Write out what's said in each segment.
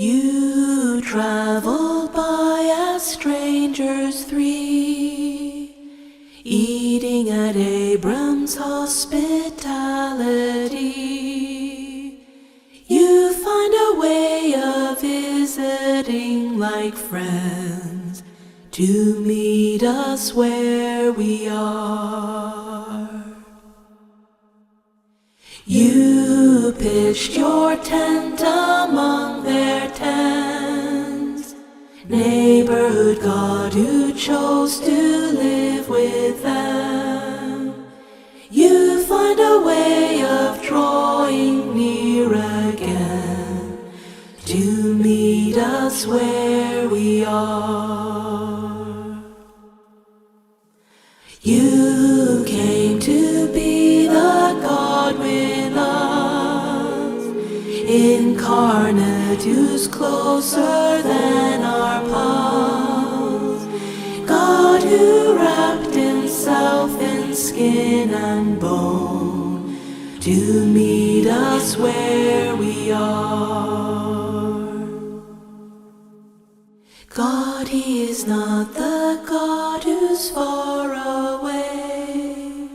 You traveled by as strangers three, eating at Abram's hospitality. You find a way of visiting like friends to meet us where we are. You pitched your tent among their tents, neighborhood God who chose to live with them. You find a way of drawing near again to meet us where we are. You came to be the God with us, incarnate, who's closer than our pulse. God who wrapped himself in skin and bone to meet us where we are. God, he is not the God who's far away,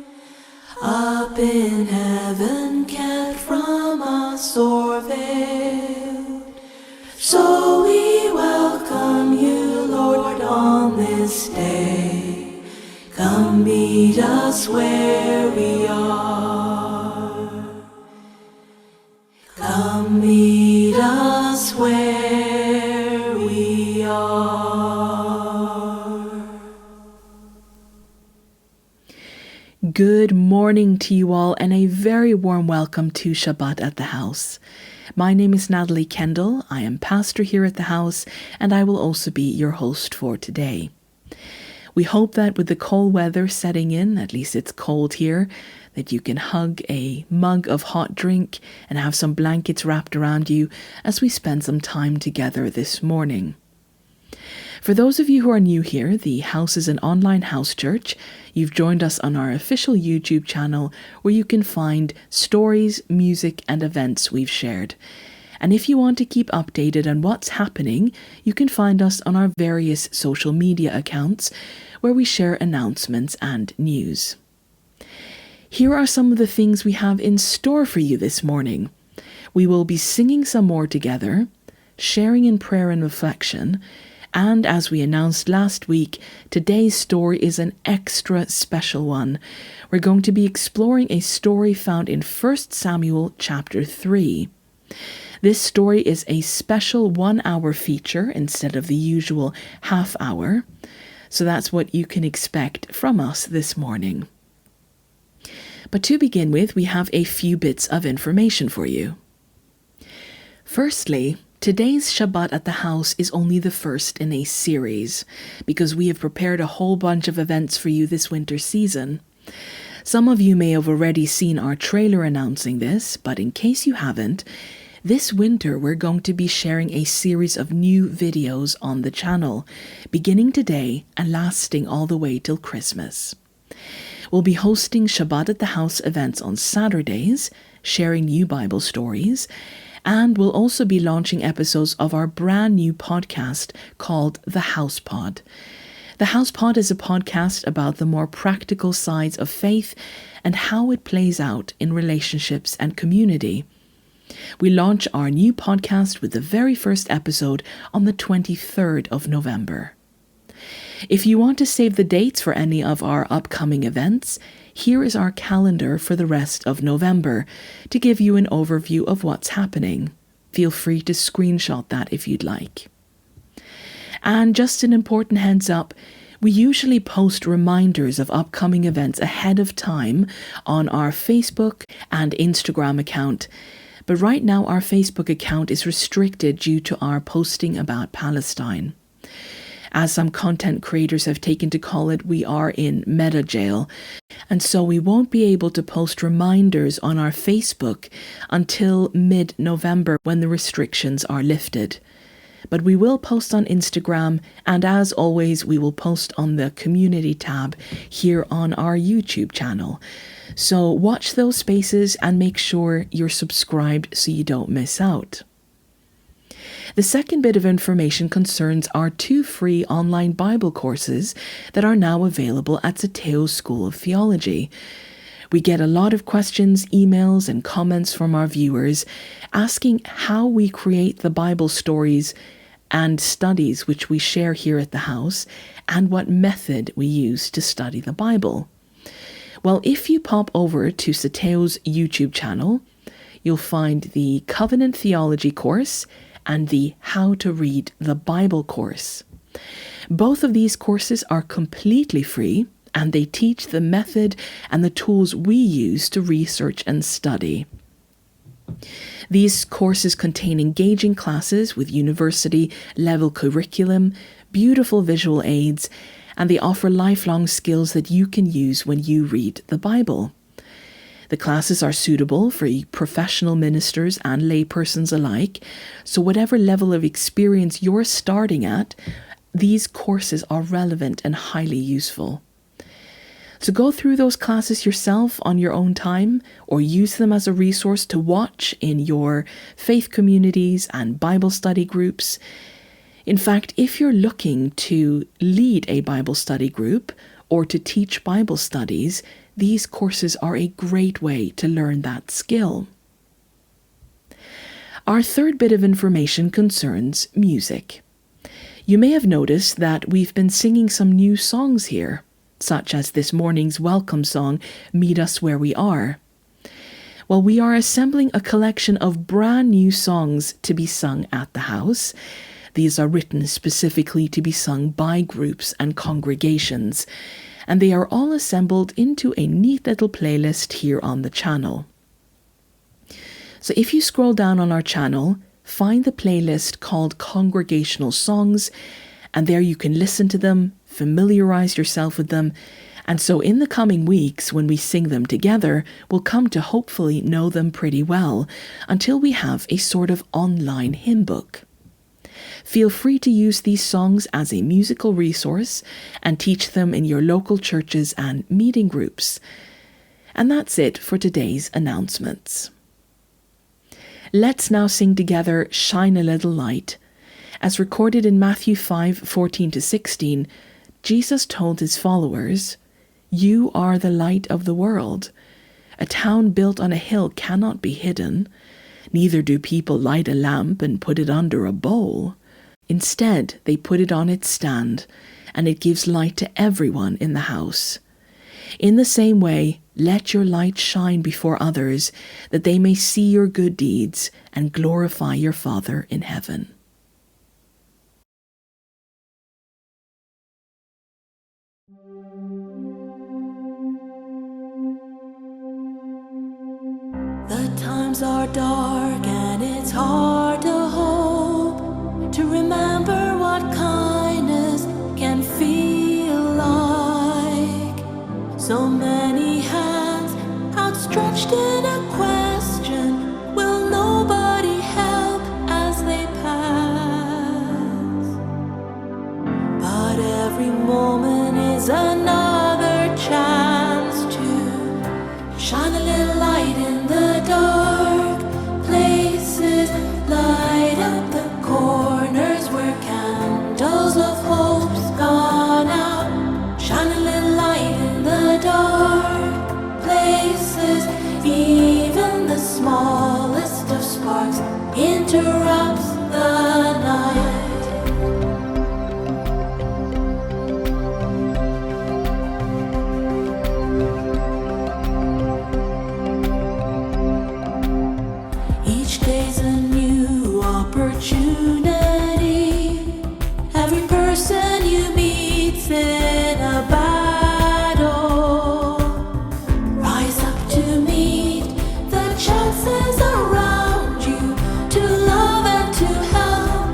up in heaven, kept from us or veiled. So we welcome you, Lord, on this day. Come meet us where we are. Come meet us where we are. Good morning to you all, and a very warm welcome to Shabbat at the House. My name is Natalie Kendel. I am pastor here at the house, and I will also be your host for today. We hope that with the cold weather setting in, at least it's cold here, that you can hug a mug of hot drink and have some blankets wrapped around you as we spend some time together this morning. For those of you who are new here, the house is an online house church. You've joined us on our official YouTube channel where you can find stories, music, and events we've shared. And if you want to keep updated on what's happening, you can find us on our various social media accounts where we share announcements and news. Here are some of the things we have in store for you this morning. We will be singing some more together, sharing in prayer and reflection, and as we announced last week, today's story is an extra special one. We're going to be exploring a story found in 1 Samuel chapter 3. This story is a special 1-hour feature instead of the usual half hour. So that's what you can expect from us this morning. But to begin with, we have a few bits of information for you. Firstly, today's Shabbat at the House is only the first in a series, because we have prepared a whole bunch of events for you this winter season. Some of you may have already seen our trailer announcing this, but in case you haven't, this winter we're going to be sharing a series of new videos on the channel, beginning today and lasting all the way till Christmas. We'll be hosting Shabbat at the House events on Saturdays, sharing new Bible stories, and we'll also be launching episodes of our brand new podcast called The House Pod. The House Pod is a podcast about the more practical sides of faith and how it plays out in relationships and community. We launch our new podcast with the very first episode on the 23rd of November. If you want to save the dates for any of our upcoming events, here is our calendar for the rest of November to give you an overview of what's happening. Feel free to screenshot that if you'd like. And just an important heads up, we usually post reminders of upcoming events ahead of time on our Facebook and Instagram account. But right now our Facebook account is restricted due to our posting about Palestine. As some content creators have taken to call it, we are in meta jail. And so we won't be able to post reminders on our Facebook until mid-November when the restrictions are lifted. But we will post on Instagram, and as always, we will post on the community tab here on our YouTube channel. So watch those spaces and make sure you're subscribed so you don't miss out. The second bit of information concerns our 2 free online Bible courses that are now available at ZETEO School of Theology. We get a lot of questions, emails, and comments from our viewers asking how we create the Bible stories and studies which we share here at the house, and what method we use to study the Bible. Well, if you pop over to ZETEO's YouTube channel, you'll find the Covenant Theology course and the How to Read the Bible course. Both of these courses are completely free, and they teach the method and the tools we use to research and study. These courses contain engaging classes with university-level curriculum, beautiful visual aids, and they offer lifelong skills that you can use when you read the Bible. The classes are suitable for professional ministers and laypersons alike, so whatever level of experience you're starting at, these courses are relevant and highly useful. So go through those classes yourself on your own time, or use them as a resource to watch in your faith communities and Bible study groups. In fact, if you're looking to lead a Bible study group or to teach Bible studies, these courses are a great way to learn that skill. Our third bit of information concerns music. You may have noticed that we've been singing some new songs here, such as this morning's welcome song, Meet Us Where We Are. Well, we are assembling a collection of brand new songs to be sung at the house. These are written specifically to be sung by groups and congregations, and they are all assembled into a neat little playlist here on the channel. So if you scroll down on our channel, find the playlist called Congregational Songs, and there you can listen to them, familiarize yourself with them, and so in the coming weeks when we sing them together, we'll come to hopefully know them pretty well until we have a sort of online hymn book. Feel free to use these songs as a musical resource and teach them in your local churches and meeting groups. And that's it for today's announcements. Let's now sing together Shine a Little Light. As recorded in Matthew 5:14-16, Jesus told his followers, "You are the light of the world. A town built on a hill cannot be hidden. Neither do people light a lamp and put it under a bowl. Instead, they put it on its stand, and it gives light to everyone in the house. In the same way, let your light shine before others, that they may see your good deeds and glorify your Father in heaven." The times are dark and it's hard to hope, to remember what kindness can feel like. So many hands outstretched in a question, will nobody help as they pass? But every moment is another chance to shine a little light in the dark places, light up the corners where candles of hope's gone out. Shine a little light in the dark places, even the smallest of sparks interrupts the night. Each day's a new opportunity. Every person you meet's in a battle. Rise up to meet the chances around you, to love and to help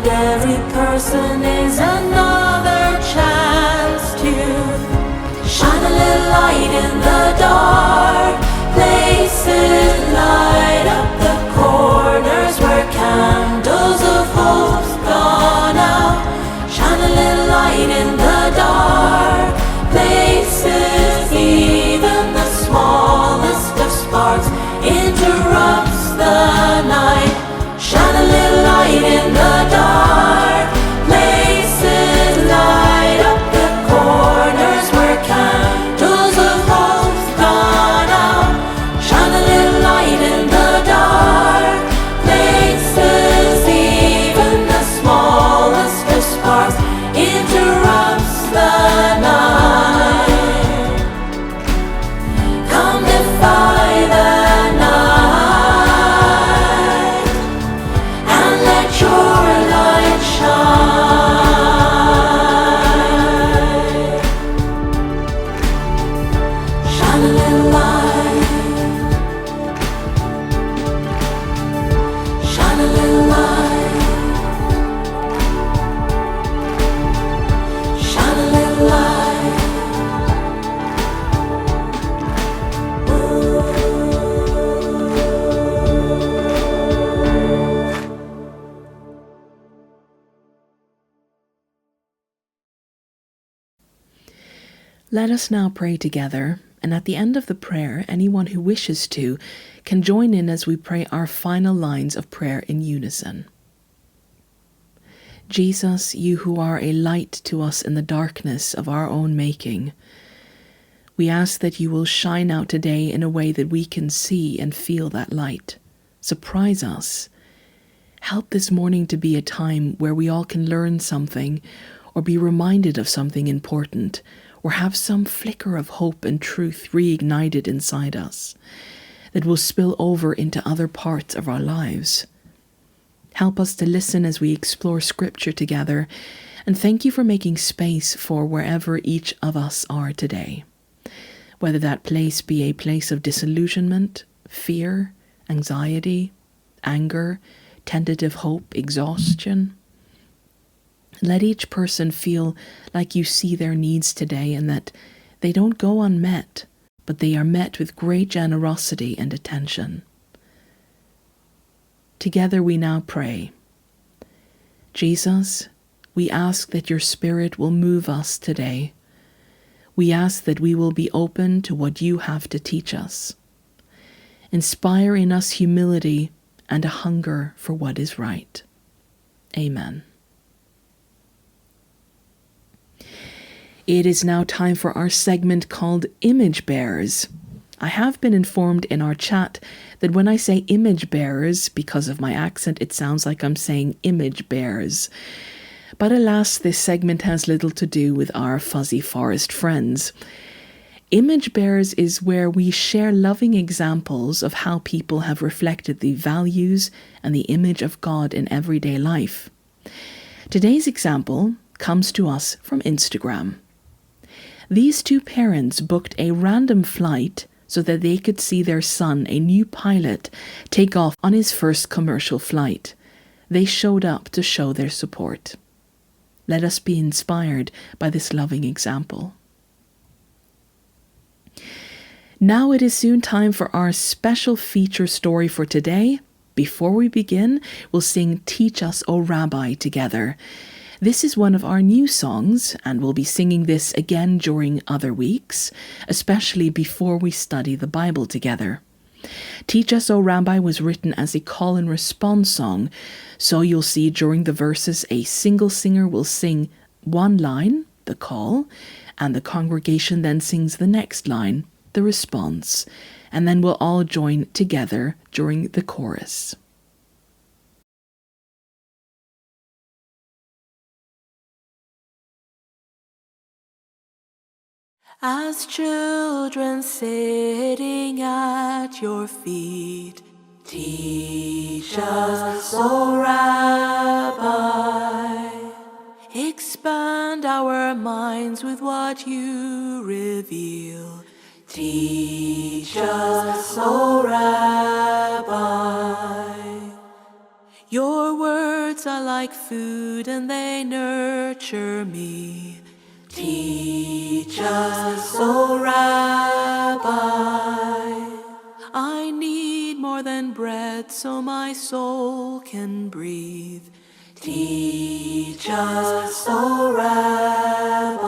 and every person is another chance to shine a little light in the dark places, light up the corners where candles of hope's gone out. Shine a little light in the dark places, even the smallest of sparks interrupts the night. Shine a little light in the dark places, light up the corners where candles of hope's gone out. Shine a little light in the dark places, even the smallest of sparks interrupts the night. Come defy the night and let your light shine. Shine a little light. Shine a little light. Shine a little light. Let us now pray together, and at the end of the prayer, anyone who wishes to can join in as we pray our final lines of prayer in unison. Jesus, you who are a light to us in the darkness of our own making, we ask that you will shine out today in a way that we can see and feel that light. Surprise us. Help this morning to be a time where we all can learn something or be reminded of something important, or have some flicker of hope and truth reignited inside us that will spill over into other parts of our lives. Help us to listen as we explore Scripture together, and thank you for making space for wherever each of us are today, whether that place be a place of disillusionment, fear, anxiety, anger, tentative hope, exhaustion. Let each person feel like you see their needs today and that they don't go unmet, but they are met with great generosity and attention. Together we now pray. Jesus, we ask that your Spirit will move us today. We ask that we will be open to what you have to teach us. Inspire in us humility and a hunger for what is right. Amen. It is now time for our segment called Image Bearers. I have been informed in our chat that when I say image bearers, because of my accent, it sounds like I'm saying image bears. But alas, this segment has little to do with our fuzzy forest friends. Image bearers is where we share loving examples of how people have reflected the values and the image of God in everyday life. Today's example comes to us from Instagram. These two parents booked a random flight so that they could see their son, a new pilot, take off on his first commercial flight. They showed up to show their support. Let us be inspired by this loving example. Now it is soon time for our special feature story for today. Before we begin, we'll sing Teach Us, O Rabbi together. This is one of our new songs, and we'll be singing this again during other weeks, especially before we study the Bible together. Teach Us, O Rabbi was written as a call and response song, so you'll see during the verses a single singer will sing one line, the call, and the congregation then sings the next line, the response, and then we'll all join together during the chorus. As children sitting at your feet, teach us, O Rabbi. Expand our minds with what you reveal. Teach us, O Rabbi. Your word words are like food and they nurture me. Teach us, O Rabbi. I need more than bread so my soul can breathe. Teach us, O Rabbi.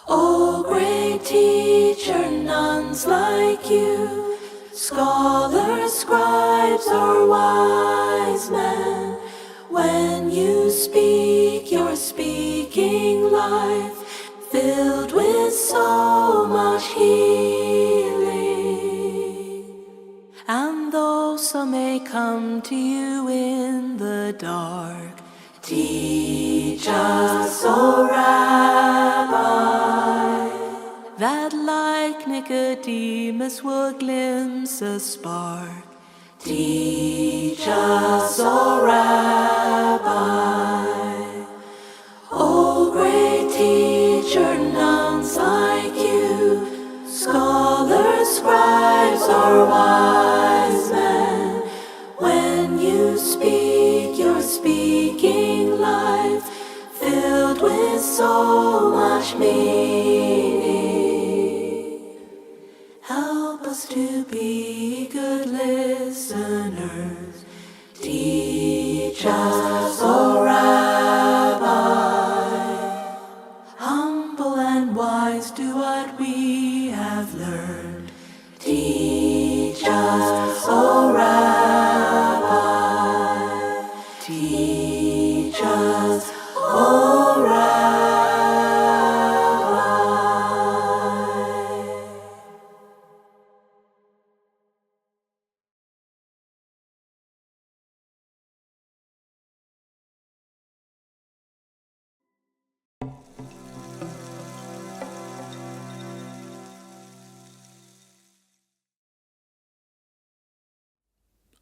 O great teacher, none's like you. Scholars, scribes, or wise men. When you speak, you're speaking life, filled with so much healing. And though some may come to you in the dark, teach us, O Rabbi, that like Nicodemus will glimpse a spark. Teach us, O Rabbi. O great teacher, none's like you. Scholars, scribes, or wise men. When you speak, you're speaking life, filled with so much meaning. Help us to be good listeners. Teach us, O Rabbi. Humble and wise, do what we have learned. Teach us, O Rabbi. Teach us, O Rabbi.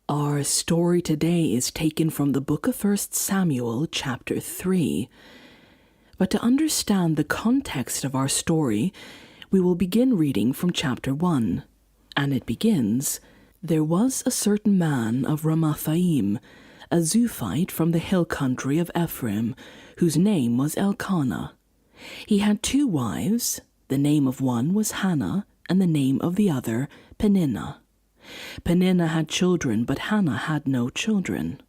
Our story today is taken from the book of 1 Samuel, chapter 3. But to understand the context of our story, we will begin reading from chapter 1. And it begins, "There was a certain man of Ramathaim, a Zuphite from the hill country of Ephraim, whose name was Elkanah. He had 2 wives. The name of one was Hannah, and the name of the other Peninnah. Peninnah had children, but Hannah had no children.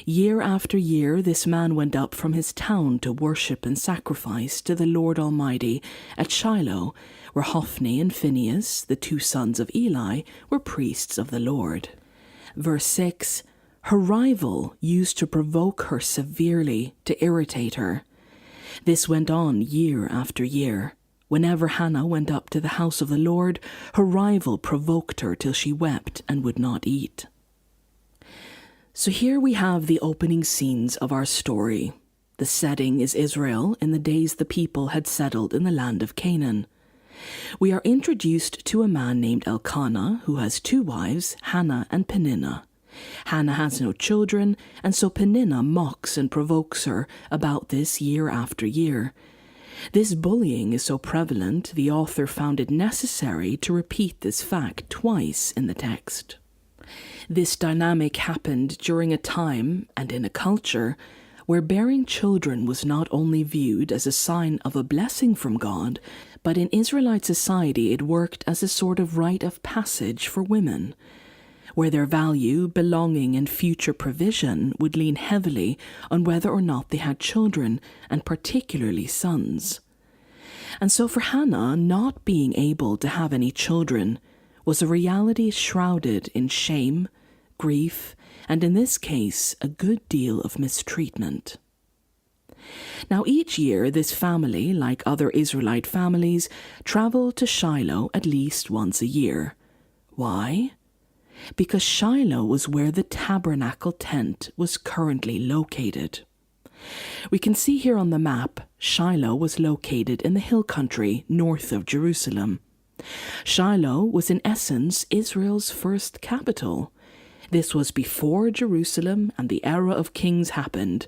Year after year this man went up from his town to worship and sacrifice to the Lord Almighty at Shiloh, where Hophni and Phinehas, the 2 sons of Eli, were priests of the Lord." Verse 6, "Her rival used to provoke her severely, to irritate her. This went on year after year. Whenever Hannah went up to the house of the Lord, her rival provoked her till she wept and would not eat." So here we have the opening scenes of our story. The setting is Israel in the days the people had settled in the land of Canaan. We are introduced to a man named Elkanah who has 2 wives, Hannah and Peninnah. Hannah has no children, and so Peninnah mocks and provokes her about this year after year. This bullying is so prevalent, the author found it necessary to repeat this fact twice in the text. This dynamic happened during a time and in a culture where bearing children was not only viewed as a sign of a blessing from God, but in Israelite society it worked as a sort of rite of passage for women, where their value, belonging, and future provision would lean heavily on whether or not they had children, and particularly sons. And so for Hannah, not being able to have any children was a reality shrouded in shame, grief, and in this case, a good deal of mistreatment. Now each year this family, like other Israelite families, traveled to Shiloh at least once a year. Why? Because Shiloh was where the tabernacle tent was currently located. We can see here on the map, Shiloh was located in the hill country north of Jerusalem. Shiloh was in essence Israel's first capital. This was before Jerusalem and the era of kings happened,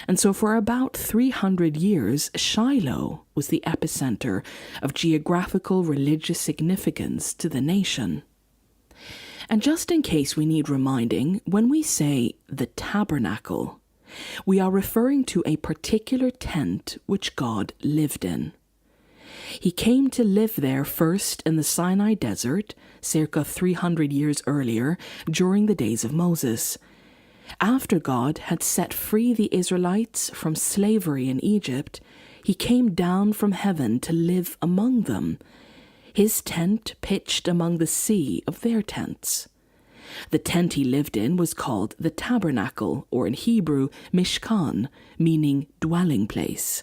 and so for about 300 years, Shiloh was the epicenter of geographical religious significance to the nation. And just in case we need reminding, when we say the tabernacle, we are referring to a particular tent which God lived in. He came to live there first in the Sinai desert, circa 300 years earlier, during the days of Moses. After God had set free the Israelites from slavery in Egypt, he came down from heaven to live among them, his tent pitched among the sea of their tents. The tent he lived in was called the tabernacle, or in Hebrew, mishkan, meaning dwelling place.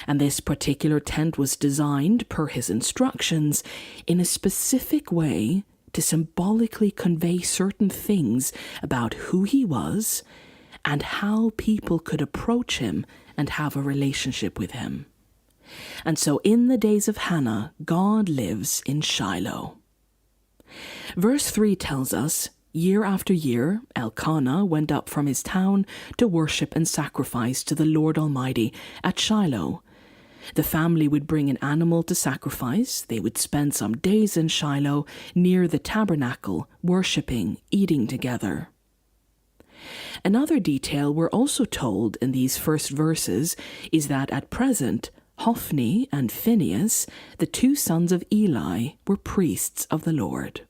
And this particular tent was designed, per his instructions, in a specific way to symbolically convey certain things about who he was and how people could approach him and have a relationship with him. And so in the days of Hannah, God lives in Shiloh. Verse 3 tells us, year after year, Elkanah went up from his town to worship and sacrifice to the Lord Almighty at Shiloh. The family would bring an animal to sacrifice. They would spend some days in Shiloh near the tabernacle, worshipping, eating together. Another detail we're also told in these first verses is that at present, Hophni and Phinehas, the two sons of Eli, were priests of the Lord.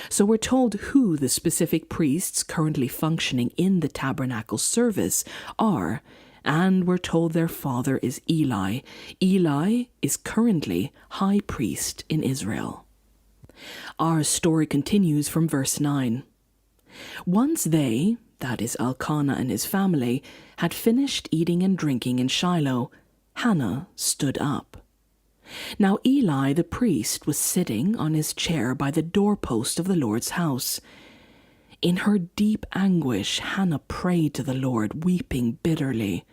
So we're told who the specific priests currently functioning in the tabernacle service are, and we're told their father is Eli. Eli is currently high priest in Israel. Our story continues from verse 9. Once they, that is Elkanah and his family, had finished eating and drinking in Shiloh, Hannah stood up. Now Eli the priest was sitting on his chair by the doorpost of the Lord's house. In her deep anguish, Hannah prayed to the Lord, weeping bitterly.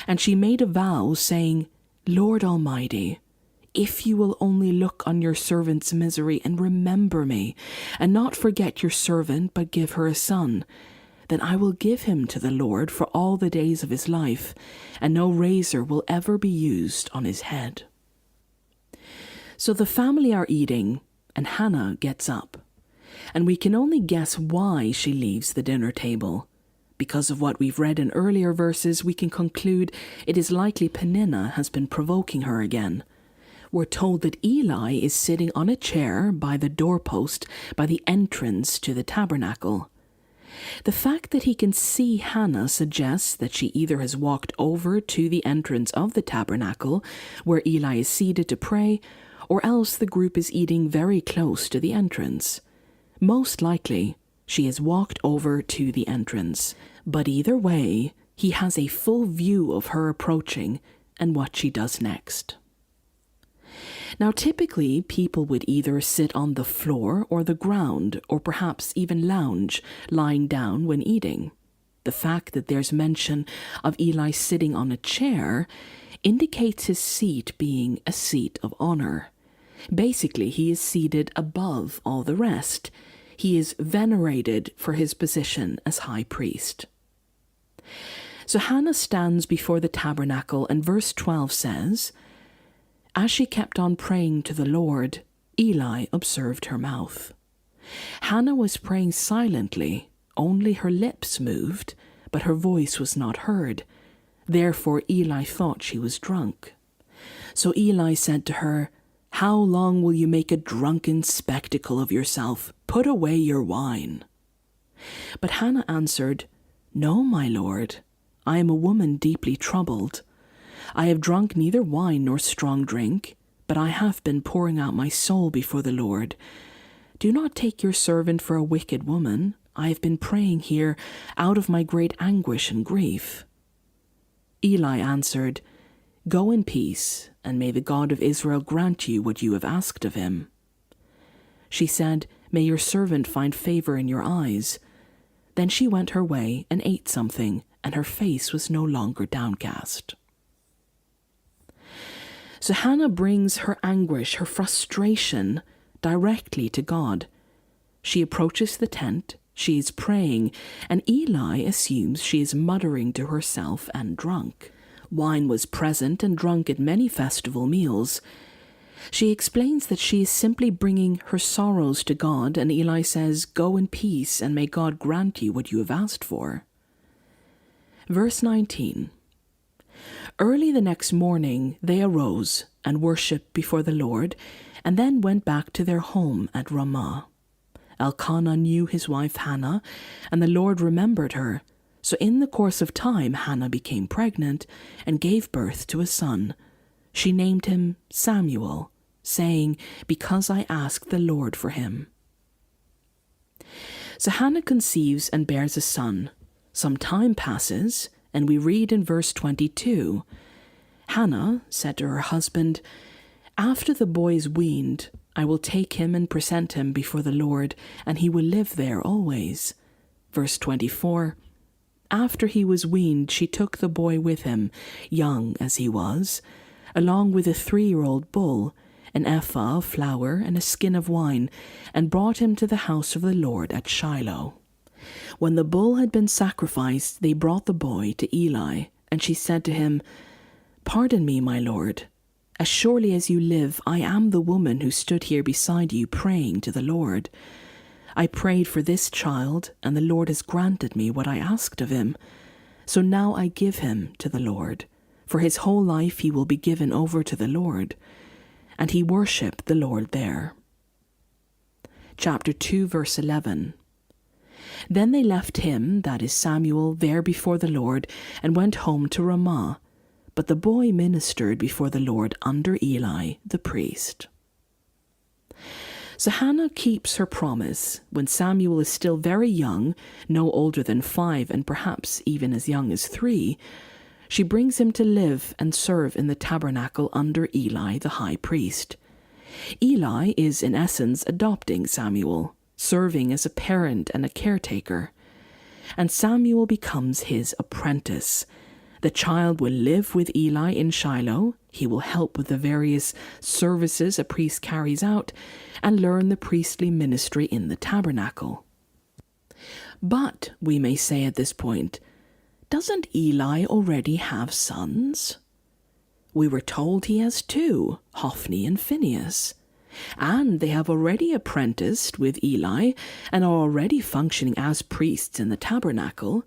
And she made a vow, saying, Lord Almighty, if you will only look on your servant's misery and remember me, and not forget your servant, but give her a son, then I will give him to the Lord for all the days of his life, and no razor will ever be used on his head. So the family are eating, and Hannah gets up. And we can only guess why she leaves the dinner table. Because of what we've read in earlier verses, we can conclude it is likely Peninnah has been provoking her again. We're told that Eli is sitting on a chair by the doorpost by the entrance to the tabernacle. The fact that he can see Hannah suggests that she either has walked over to the entrance of the tabernacle, where Eli is seated to pray, or else the group is eating very close to the entrance. Most likely, she has walked over to the entrance. But either way, he has a full view of her approaching and what she does next. Now, typically, people would either sit on the floor or the ground, or perhaps even lounge, lying down when eating. The fact that there's mention of Eli sitting on a chair indicates his seat being a seat of honor. Basically, he is seated above all the rest. He is venerated for his position as high priest. So Hannah stands before the tabernacle, and verse 12 says, As she kept on praying to the Lord, Eli observed her mouth. Hannah was praying silently, only her lips moved, but her voice was not heard. Therefore Eli thought she was drunk. So Eli said to her, How long will you make a drunken spectacle of yourself? Put away your wine. But Hannah answered, No, my lord, I am a woman deeply troubled. I have drunk neither wine nor strong drink, but I have been pouring out my soul before the Lord. Do not take your servant for a wicked woman. I have been praying here out of my great anguish and grief. Eli answered, Go in peace, and may the God of Israel grant you what you have asked of him. She said, May your servant find favor in your eyes. Then she went her way and ate something, and her face was no longer downcast. So Hannah brings her anguish, her frustration, directly to God. She approaches the tent, she is praying, and Eli assumes she is muttering to herself and drunk. Wine was present and drunk at many festival meals. She explains that she is simply bringing her sorrows to God, and Eli says, "Go in peace, and may God grant you what you have asked for." Verse 19. Early the next morning they arose and worshipped before the Lord, and then went back to their home at Ramah. Elkanah knew his wife Hannah, and the Lord remembered her. So in the course of time Hannah became pregnant and gave birth to a son. She named him Samuel, saying, "Because I asked the Lord for him." So Hannah conceives and bears a son. Some time passes, and we read in verse 22, Hannah said to her husband, "After the boy is weaned, I will take him and present him before the Lord, and he will live there always." Verse 24, after he was weaned, she took the boy with him, young as he was, along with a 3-year-old bull, an ephah of flour, and a skin of wine, and brought him to the house of the Lord at Shiloh. When the bull had been sacrificed, they brought the boy to Eli, and she said to him, "Pardon me, my lord. As surely as you live, I am the woman who stood here beside you praying to the Lord. I prayed for this child, and the Lord has granted me what I asked of him. So now I give him to the Lord. For his whole life he will be given over to the Lord." And he worshipped the Lord there. Chapter 2, verse 11. Then they left him, that is Samuel, there before the Lord, and went home to Ramah. But the boy ministered before the Lord under Eli the priest. So Hannah keeps her promise. When Samuel is still very young, no older than 5 and perhaps even as young as 3, she brings him to live and serve in the tabernacle under Eli the high priest. Eli is in essence adopting Samuel, serving as a parent and a caretaker. And Samuel becomes his apprentice. The child will live with Eli in Shiloh. He will help with the various services a priest carries out and learn the priestly ministry in the tabernacle. But, we may say at this point, doesn't Eli already have sons? We were told he has 2, Hophni and Phinehas. And they have already apprenticed with Eli and are already functioning as priests in the tabernacle.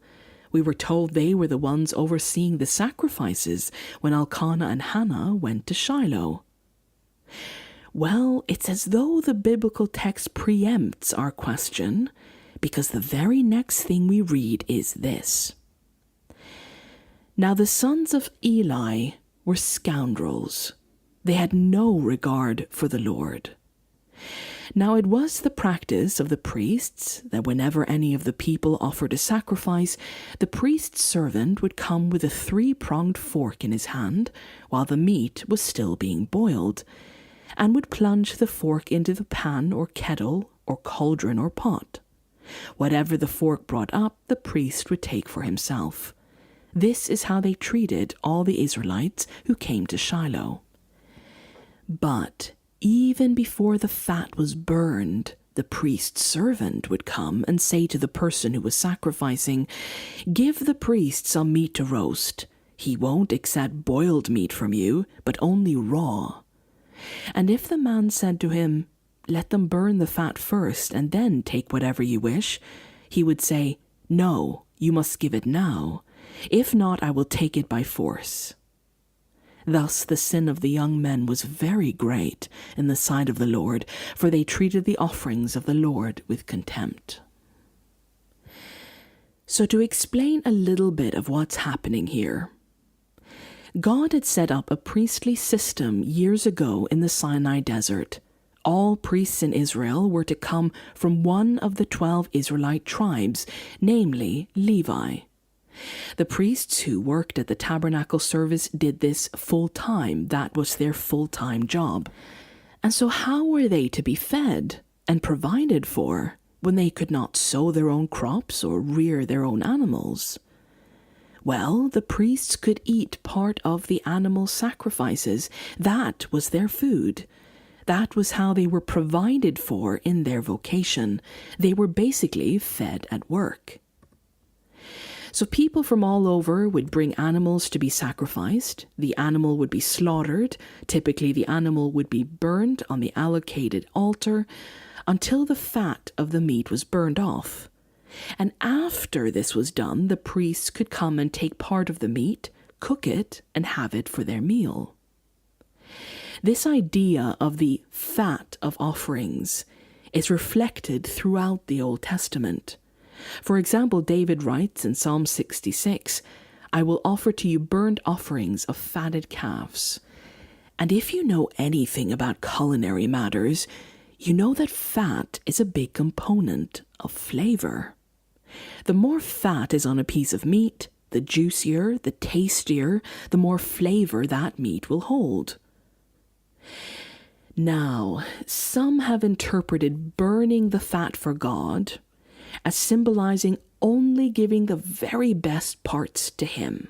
We were told they were the ones overseeing the sacrifices when Elkanah and Hannah went to Shiloh. Well, it's as though the biblical text preempts our question, because the very next thing we read is this. Now the sons of Eli were scoundrels. They had no regard for the Lord. Now it was the practice of the priests that whenever any of the people offered a sacrifice, the priest's servant would come with a 3-pronged fork in his hand while the meat was still being boiled, and would plunge the fork into the pan or kettle or cauldron or pot. Whatever the fork brought up, the priest would take for himself. This is how they treated all the Israelites who came to Shiloh. But even before the fat was burned, the priest's servant would come and say to the person who was sacrificing, "Give the priest some meat to roast. He won't accept boiled meat from you, but only raw." And if the man said to him, "Let them burn the fat first, and then take whatever you wish," he would say, "No, you must give it now. If not, I will take it by force." Thus the sin of the young men was very great in the sight of the Lord, for they treated the offerings of the Lord with contempt. So to explain a little bit of what's happening here, God had set up a priestly system years ago in the Sinai desert. All priests in Israel were to come from one of the 12 Israelite tribes, namely Levi. The priests who worked at the tabernacle service did this full-time. That was their full-time job. And so how were they to be fed and provided for when they could not sow their own crops or rear their own animals? Well, the priests could eat part of the animal sacrifices. That was their food. That was how they were provided for in their vocation. They were basically fed at work. So people from all over would bring animals to be sacrificed. The animal would be slaughtered. Typically, the animal would be burned on the allocated altar until the fat of the meat was burned off. And after this was done, the priests could come and take part of the meat, cook it, and have it for their meal. This idea of the fat of offerings is reflected throughout the Old Testament. For example, David writes in Psalm 66, "I will offer to you burnt offerings of fatted calves." And if you know anything about culinary matters, you know that fat is a big component of flavor. The more fat is on a piece of meat, the juicier, the tastier, the more flavor that meat will hold. Now, some have interpreted burning the fat for God as symbolizing only giving the very best parts to Him.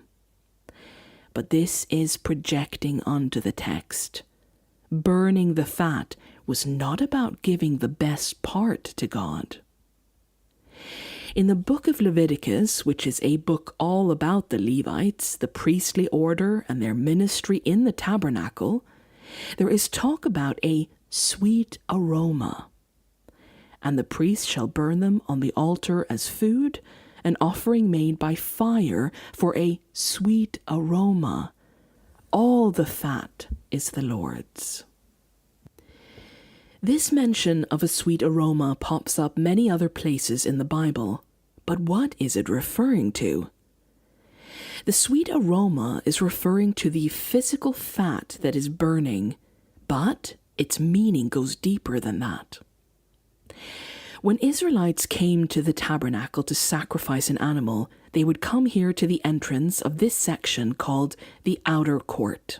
But this is projecting onto the text. Burning the fat was not about giving the best part to God. In the book of Leviticus, which is a book all about the Levites, the priestly order, and their ministry in the tabernacle, there is talk about a sweet aroma. And the priest shall burn them on the altar as food, an offering made by fire for a sweet aroma. All the fat is the Lord's. This mention of a sweet aroma pops up many other places in the Bible, but what is it referring to? The sweet aroma is referring to the physical fat that is burning, but its meaning goes deeper than that. When Israelites came to the tabernacle to sacrifice an animal, they would come here to the entrance of this section called the outer court.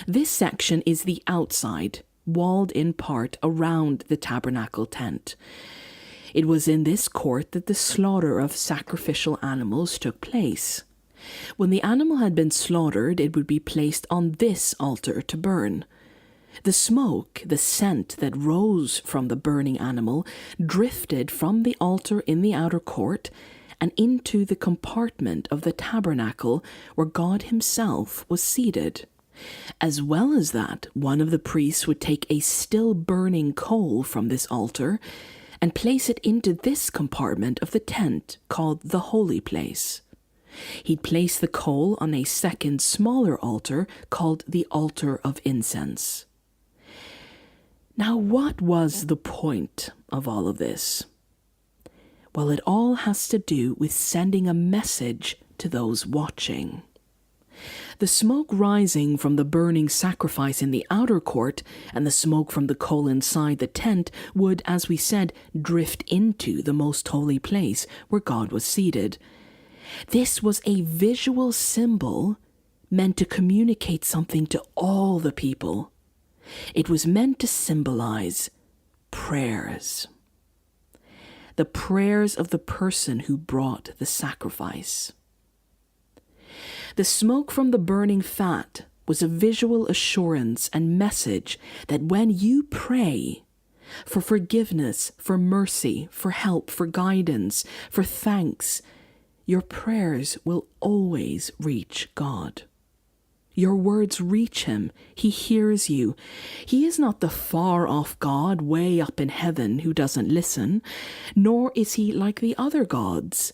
This section is the outside, walled in part around the tabernacle tent. It was in this court that the slaughter of sacrificial animals took place. When the animal had been slaughtered, it would be placed on this altar to burn. The smoke, the scent that rose from the burning animal, drifted from the altar in the outer court and into the compartment of the tabernacle where God Himself was seated. As well as that, one of the priests would take a still burning coal from this altar and place it into this compartment of the tent called the holy place. He'd place the coal on a second smaller altar called the altar of incense. Now, what was the point of all of this? Well, it all has to do with sending a message to those watching. The smoke rising from the burning sacrifice in the outer court and the smoke from the coal inside the tent would, as we said, drift into the most holy place where God was seated. This was a visual symbol meant to communicate something to all the people. It was meant to symbolize prayers. The prayers of the person who brought the sacrifice. The smoke from the burning fat was a visual assurance and message that when you pray for forgiveness, for mercy, for help, for guidance, for thanks, your prayers will always reach God. Your words reach Him. He hears you. He is not the far-off God way up in heaven who doesn't listen, nor is He like the other gods.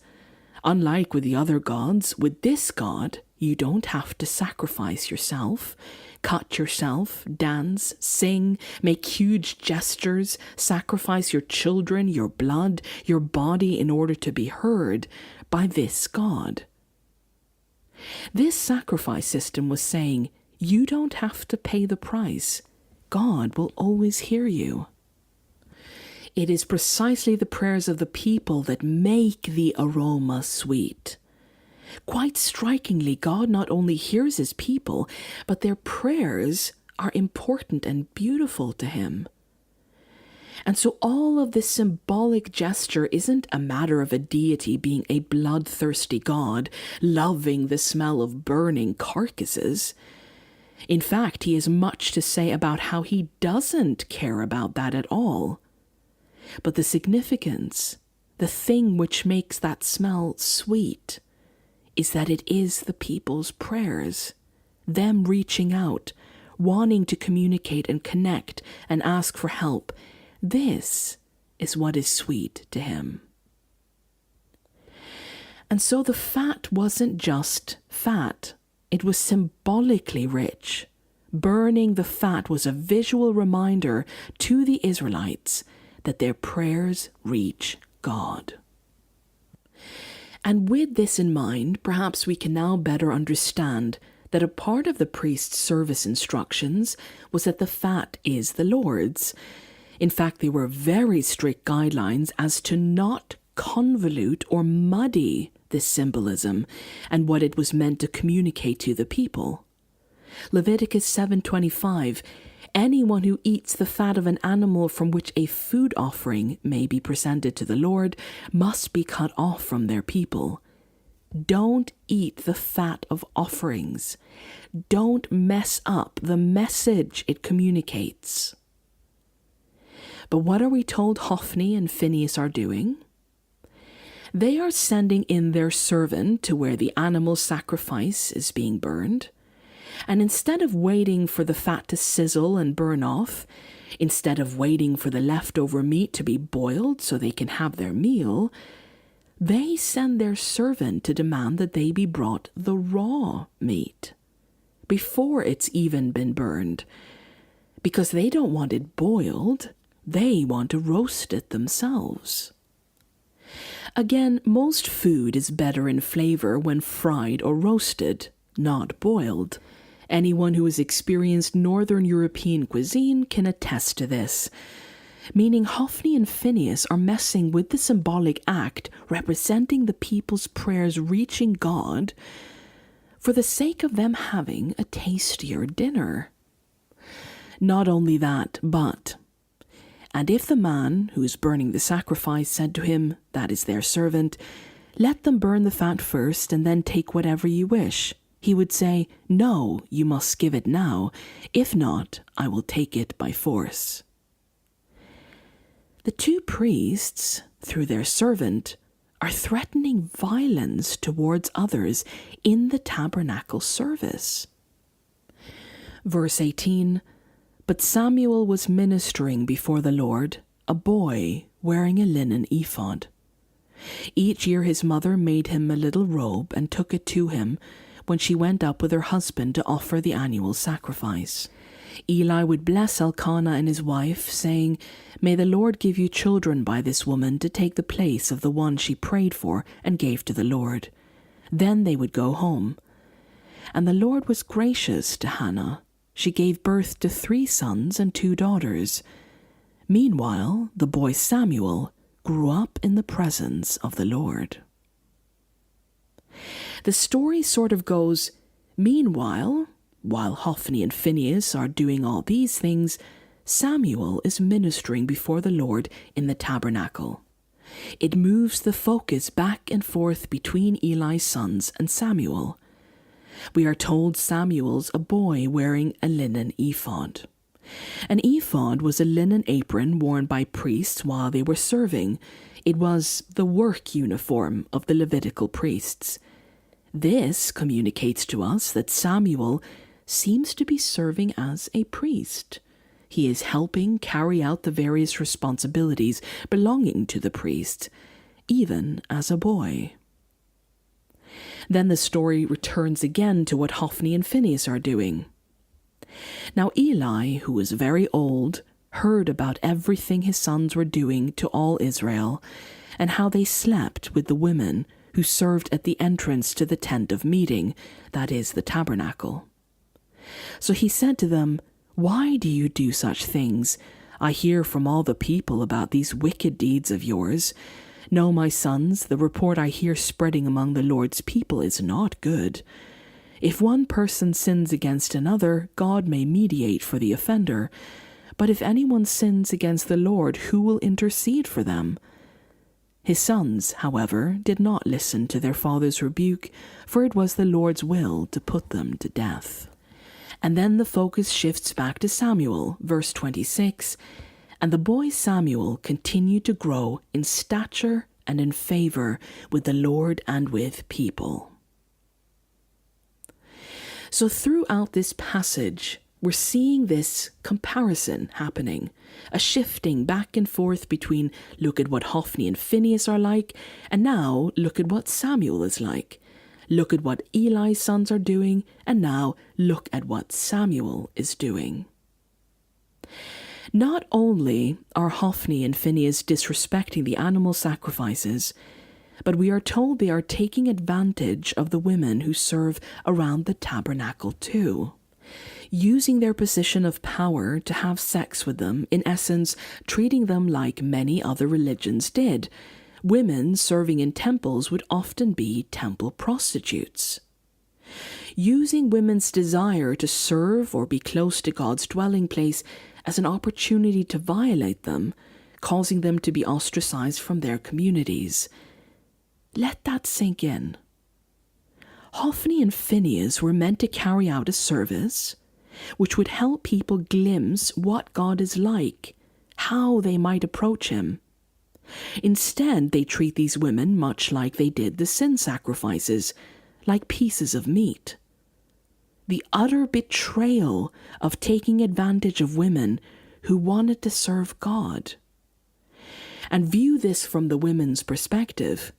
Unlike with the other gods, with this God, you don't have to sacrifice yourself, cut yourself, dance, sing, make huge gestures, sacrifice your children, your blood, your body in order to be heard by this God. This sacrifice system was saying, you don't have to pay the price. God will always hear you. It is precisely the prayers of the people that make the aroma sweet. Quite strikingly, God not only hears His people, but their prayers are important and beautiful to Him. And so all of this symbolic gesture isn't a matter of a deity being a bloodthirsty God, loving the smell of burning carcasses. In fact, He has much to say about how He doesn't care about that at all. But the significance, the thing which makes that smell sweet, is that it is the people's prayers, them reaching out, wanting to communicate and connect and ask for help. This is what is sweet to him. And so the fat wasn't just fat, it was symbolically rich. Burning the fat was a visual reminder to the Israelites that their prayers reach God. And with this in mind, perhaps we can now better understand that a part of the priest's service instructions was that the fat is the Lord's. In fact, there were very strict guidelines as to not convolute or muddy this symbolism and what it was meant to communicate to the people. Leviticus 7:25, anyone who eats the fat of an animal from which a food offering may be presented to the Lord must be cut off from their people. Don't eat the fat of offerings. Don't mess up the message it communicates. But what are we told Hophni and Phinehas are doing? They are sending in their servant to where the animal sacrifice is being burned. And instead of waiting for the fat to sizzle and burn off, instead of waiting for the leftover meat to be boiled so they can have their meal, they send their servant to demand that they be brought the raw meat, before it's even been burned, because they don't want it boiled, they want to roast it themselves. Again, most food is better in flavor when fried or roasted, not boiled. Anyone who has experienced Northern European cuisine can attest to this, meaning Hophni and Phinehas are messing with the symbolic act representing the people's prayers reaching God for the sake of them having a tastier dinner. Not only that, but, and if the man who is burning the sacrifice said to him, that is their servant, let them burn the fat first and then take whatever you wish, he would say, no, you must give it now. If not, I will take it by force. The two priests, through their servant, are threatening violence towards others in the tabernacle service. Verse 18, but Samuel was ministering before the Lord, a boy wearing a linen ephod. Each year his mother made him a little robe and took it to him when she went up with her husband to offer the annual sacrifice. Eli would bless Elkanah and his wife, saying, may the Lord give you children by this woman to take the place of the one she prayed for and gave to the Lord. Then they would go home. And the Lord was gracious to Hannah. She gave birth to 3 sons and 2 daughters. Meanwhile, the boy Samuel grew up in the presence of the Lord. The story sort of goes, meanwhile, while Hophni and Phinehas are doing all these things, Samuel is ministering before the Lord in the tabernacle. It moves the focus back and forth between Eli's sons and Samuel. We are told Samuel's a boy wearing a linen ephod. An ephod was a linen apron worn by priests while they were serving. It was the work uniform of the Levitical priests. This communicates to us that Samuel seems to be serving as a priest. He is helping carry out the various responsibilities belonging to the priest, even as a boy. Then the story returns again to what Hophni and Phinehas are doing. Now Eli, who was very old, heard about everything his sons were doing to all Israel, and how they slept with the women who served at the entrance to the tent of meeting, that is, the tabernacle. So he said to them, why do you do such things? I hear from all the people about these wicked deeds of yours. No, my sons, the report I hear spreading among the Lord's people is not good. If one person sins against another, God may mediate for the offender. But if anyone sins against the Lord, who will intercede for them? His sons, however, did not listen to their father's rebuke, for it was the Lord's will to put them to death. And then the focus shifts back to Samuel, verse 26, and the boy Samuel continued to grow in stature and in favor with the Lord and with people. So throughout this passage, we're seeing this comparison happening, a shifting back and forth between look at what Hophni and Phinehas are like, and now look at what Samuel is like. Look at what Eli's sons are doing, and now look at what Samuel is doing. Not only are Hophni and Phinehas disrespecting the animal sacrifices, but we are told they are taking advantage of the women who serve around the tabernacle too, using their position of power to have sex with them, in essence, treating them like many other religions did. Women serving in temples would often be temple prostitutes. Using women's desire to serve or be close to God's dwelling place as an opportunity to violate them, causing them to be ostracized from their communities. Let that sink in. Hophni and Phinehas were meant to carry out a service which would help people glimpse what God is like, how they might approach him. Instead, they treat these women much like they did the sin sacrifices, like pieces of meat. The utter betrayal of taking advantage of women who wanted to serve God. And view this from the women's perspective.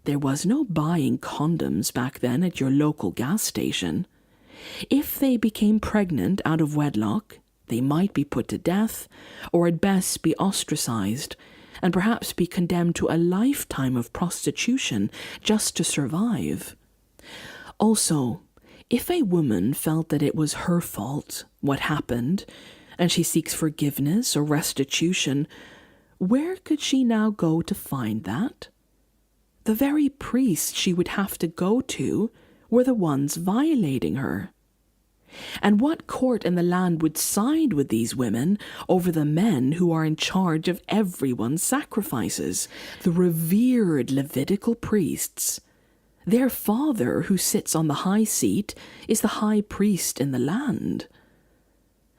There was no buying condoms back then at your local gas station. If they became pregnant out of wedlock, they might be put to death, or at best be ostracized, and perhaps be condemned to a lifetime of prostitution just to survive. Also, if a woman felt that it was her fault, what happened, and she seeks forgiveness or restitution, where could she now go to find that? The very priests she would have to go to were the ones violating her. And what court in the land would side with these women over the men who are in charge of everyone's sacrifices, the revered Levitical priests? Their father, who sits on the high seat, is the high priest in the land.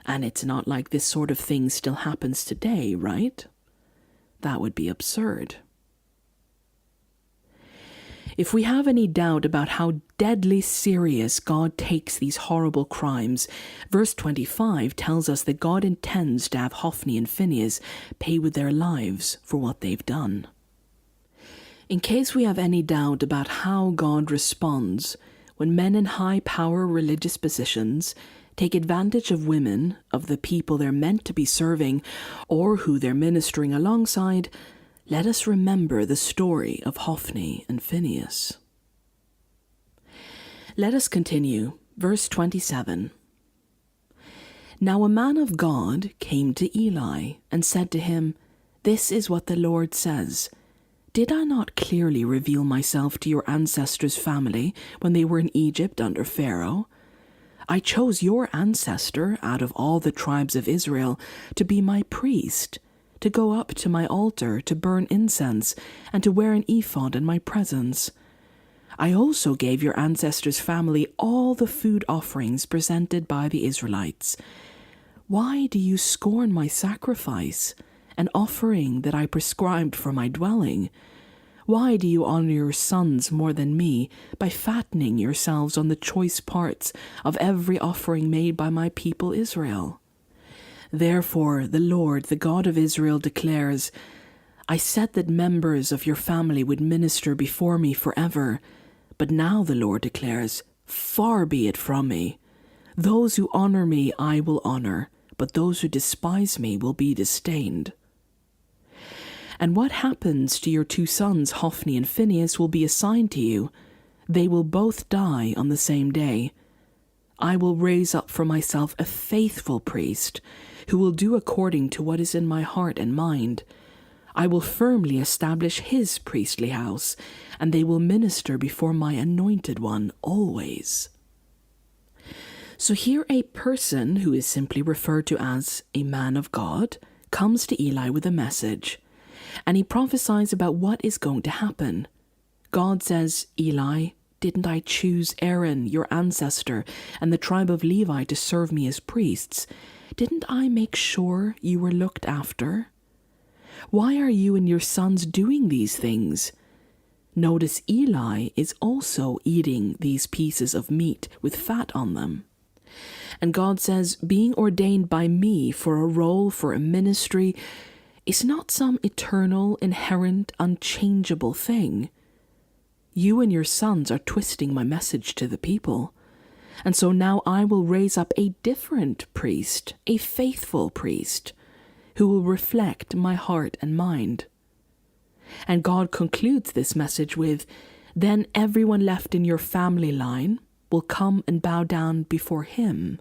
And it's not like this sort of thing still happens today, right? That would be absurd. If we have any doubt about how deadly serious God takes these horrible crimes, verse 25 tells us that God intends to have Hophni and Phinehas pay with their lives for what they've done. In case we have any doubt about how God responds when men in high-power religious positions take advantage of women, of the people they're meant to be serving, or who they're ministering alongside, let us remember the story of Hophni and Phinehas. Let us continue. Verse 27. Now a man of God came to Eli and said to him, "This is what the Lord says. Did I not clearly reveal myself to your ancestors' family when they were in Egypt under Pharaoh? I chose your ancestor out of all the tribes of Israel to be my priest, to go up to my altar, to burn incense, and to wear an ephod in my presence. I also gave your ancestors' family all the food offerings presented by the Israelites. Why do you scorn my sacrifice, an offering that I prescribed for my dwelling? Why do you honor your sons more than me by fattening yourselves on the choice parts of every offering made by my people Israel? Therefore, the Lord, the God of Israel, declares, I said that members of your family would minister before me forever, but now the Lord declares, far be it from me. Those who honor me I will honor, but those who despise me will be disdained. And what happens to your two sons, Hophni and Phinehas, will be assigned to you. They will both die on the same day. I will raise up for myself a faithful priest, who will do according to what is in my heart and mind. I will firmly establish his priestly house, and they will minister before my anointed one always." So here a person who is simply referred to as a man of God comes to Eli with a message, and he prophesies about what is going to happen. God says, Eli, didn't I choose Aaron, your ancestor, and the tribe of Levi to serve me as priests? Didn't I make sure you were looked after? Why are you and your sons doing these things? Notice Eli is also eating these pieces of meat with fat on them. And God says, being ordained by me for a role, for a ministry, is not some eternal, inherent, unchangeable thing. You and your sons are twisting my message to the people. And so now I will raise up a different priest, a faithful priest, who will reflect my heart and mind. And God concludes this message with, then everyone left in your family line will come and bow down before him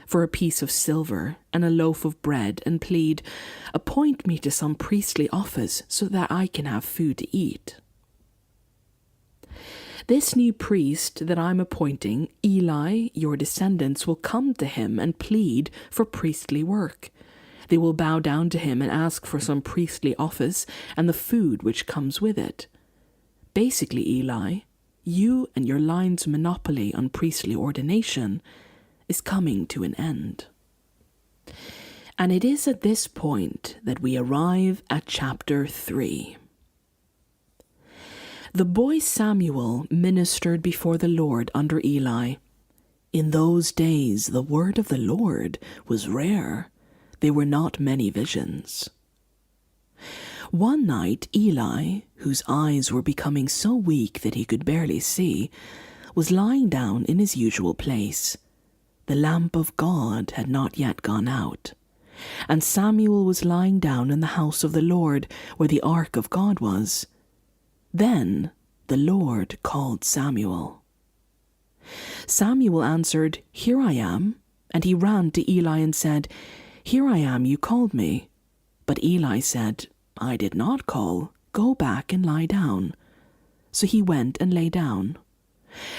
for a piece of silver and a loaf of bread and plead, appoint me to some priestly office so that I can have food to eat. This new priest that I'm appointing, Eli, your descendants, will come to him and plead for priestly work. They will bow down to him and ask for some priestly office and the food which comes with it. Basically, Eli, you and your line's monopoly on priestly ordination is coming to an end. And it is at this point that we arrive at chapter 3. The boy Samuel ministered before the Lord under Eli. In those days the word of the Lord was rare. There were not many visions. One night Eli, whose eyes were becoming so weak that he could barely see, was lying down in his usual place. The lamp of God had not yet gone out, and Samuel was lying down in the house of the Lord where the ark of God was. Then the Lord called Samuel. Samuel answered, "Here I am," and he ran to Eli and said, "Here I am, you called me." But Eli said, "I did not call. Go back and lie down." So he went and lay down.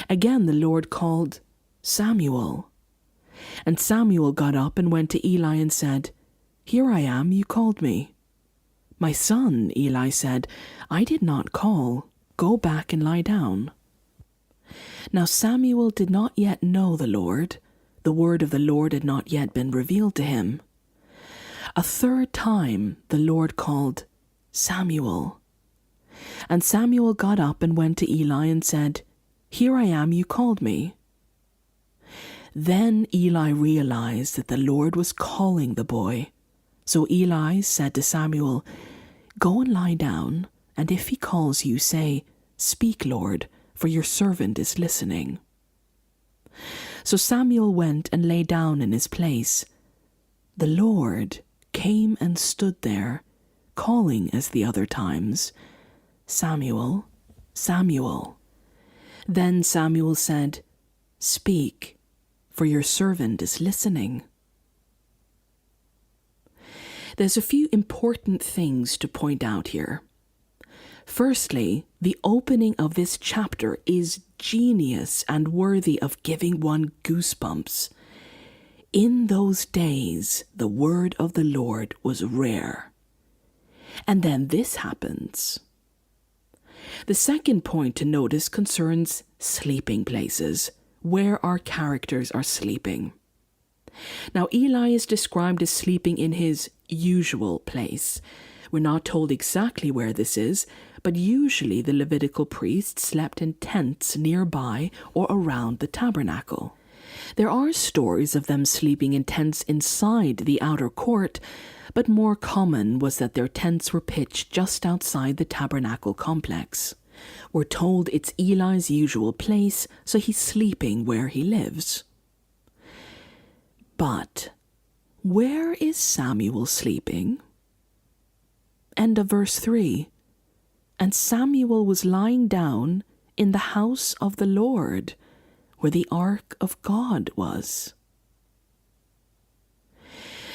Again the Lord called, "Samuel." And Samuel got up and went to Eli and said, "Here I am, you called me." "My son," Eli said, "I did not call. Go back and lie down." Now Samuel did not yet know the Lord. The word of the Lord had not yet been revealed to him. A third time the Lord called, "Samuel." And Samuel got up and went to Eli and said, "Here I am, you called me." Then Eli realized that the Lord was calling the boy. So Eli said to Samuel, "Go and lie down, and if he calls you, say, 'Speak, Lord, for your servant is listening.'" So Samuel went and lay down in his place. The Lord came and stood there, calling as the other times, "Samuel, Samuel." Then Samuel said, "Speak, for your servant is listening." There's a few important things to point out here. Firstly, the opening of this chapter is genius and worthy of giving one goosebumps. In those days, the word of the Lord was rare. And then this happens. The second point to notice concerns sleeping places, where our characters are sleeping. Now, Eli is described as sleeping in his usual place. We're not told exactly where this is, but usually the Levitical priests slept in tents nearby or around the tabernacle. There are stories of them sleeping in tents inside the outer court, but more common was that their tents were pitched just outside the tabernacle complex. We're told it's Eli's usual place, so he's sleeping where he lives. But where is Samuel sleeping? End of verse 3. And Samuel was lying down in the house of the Lord, where the ark of God was.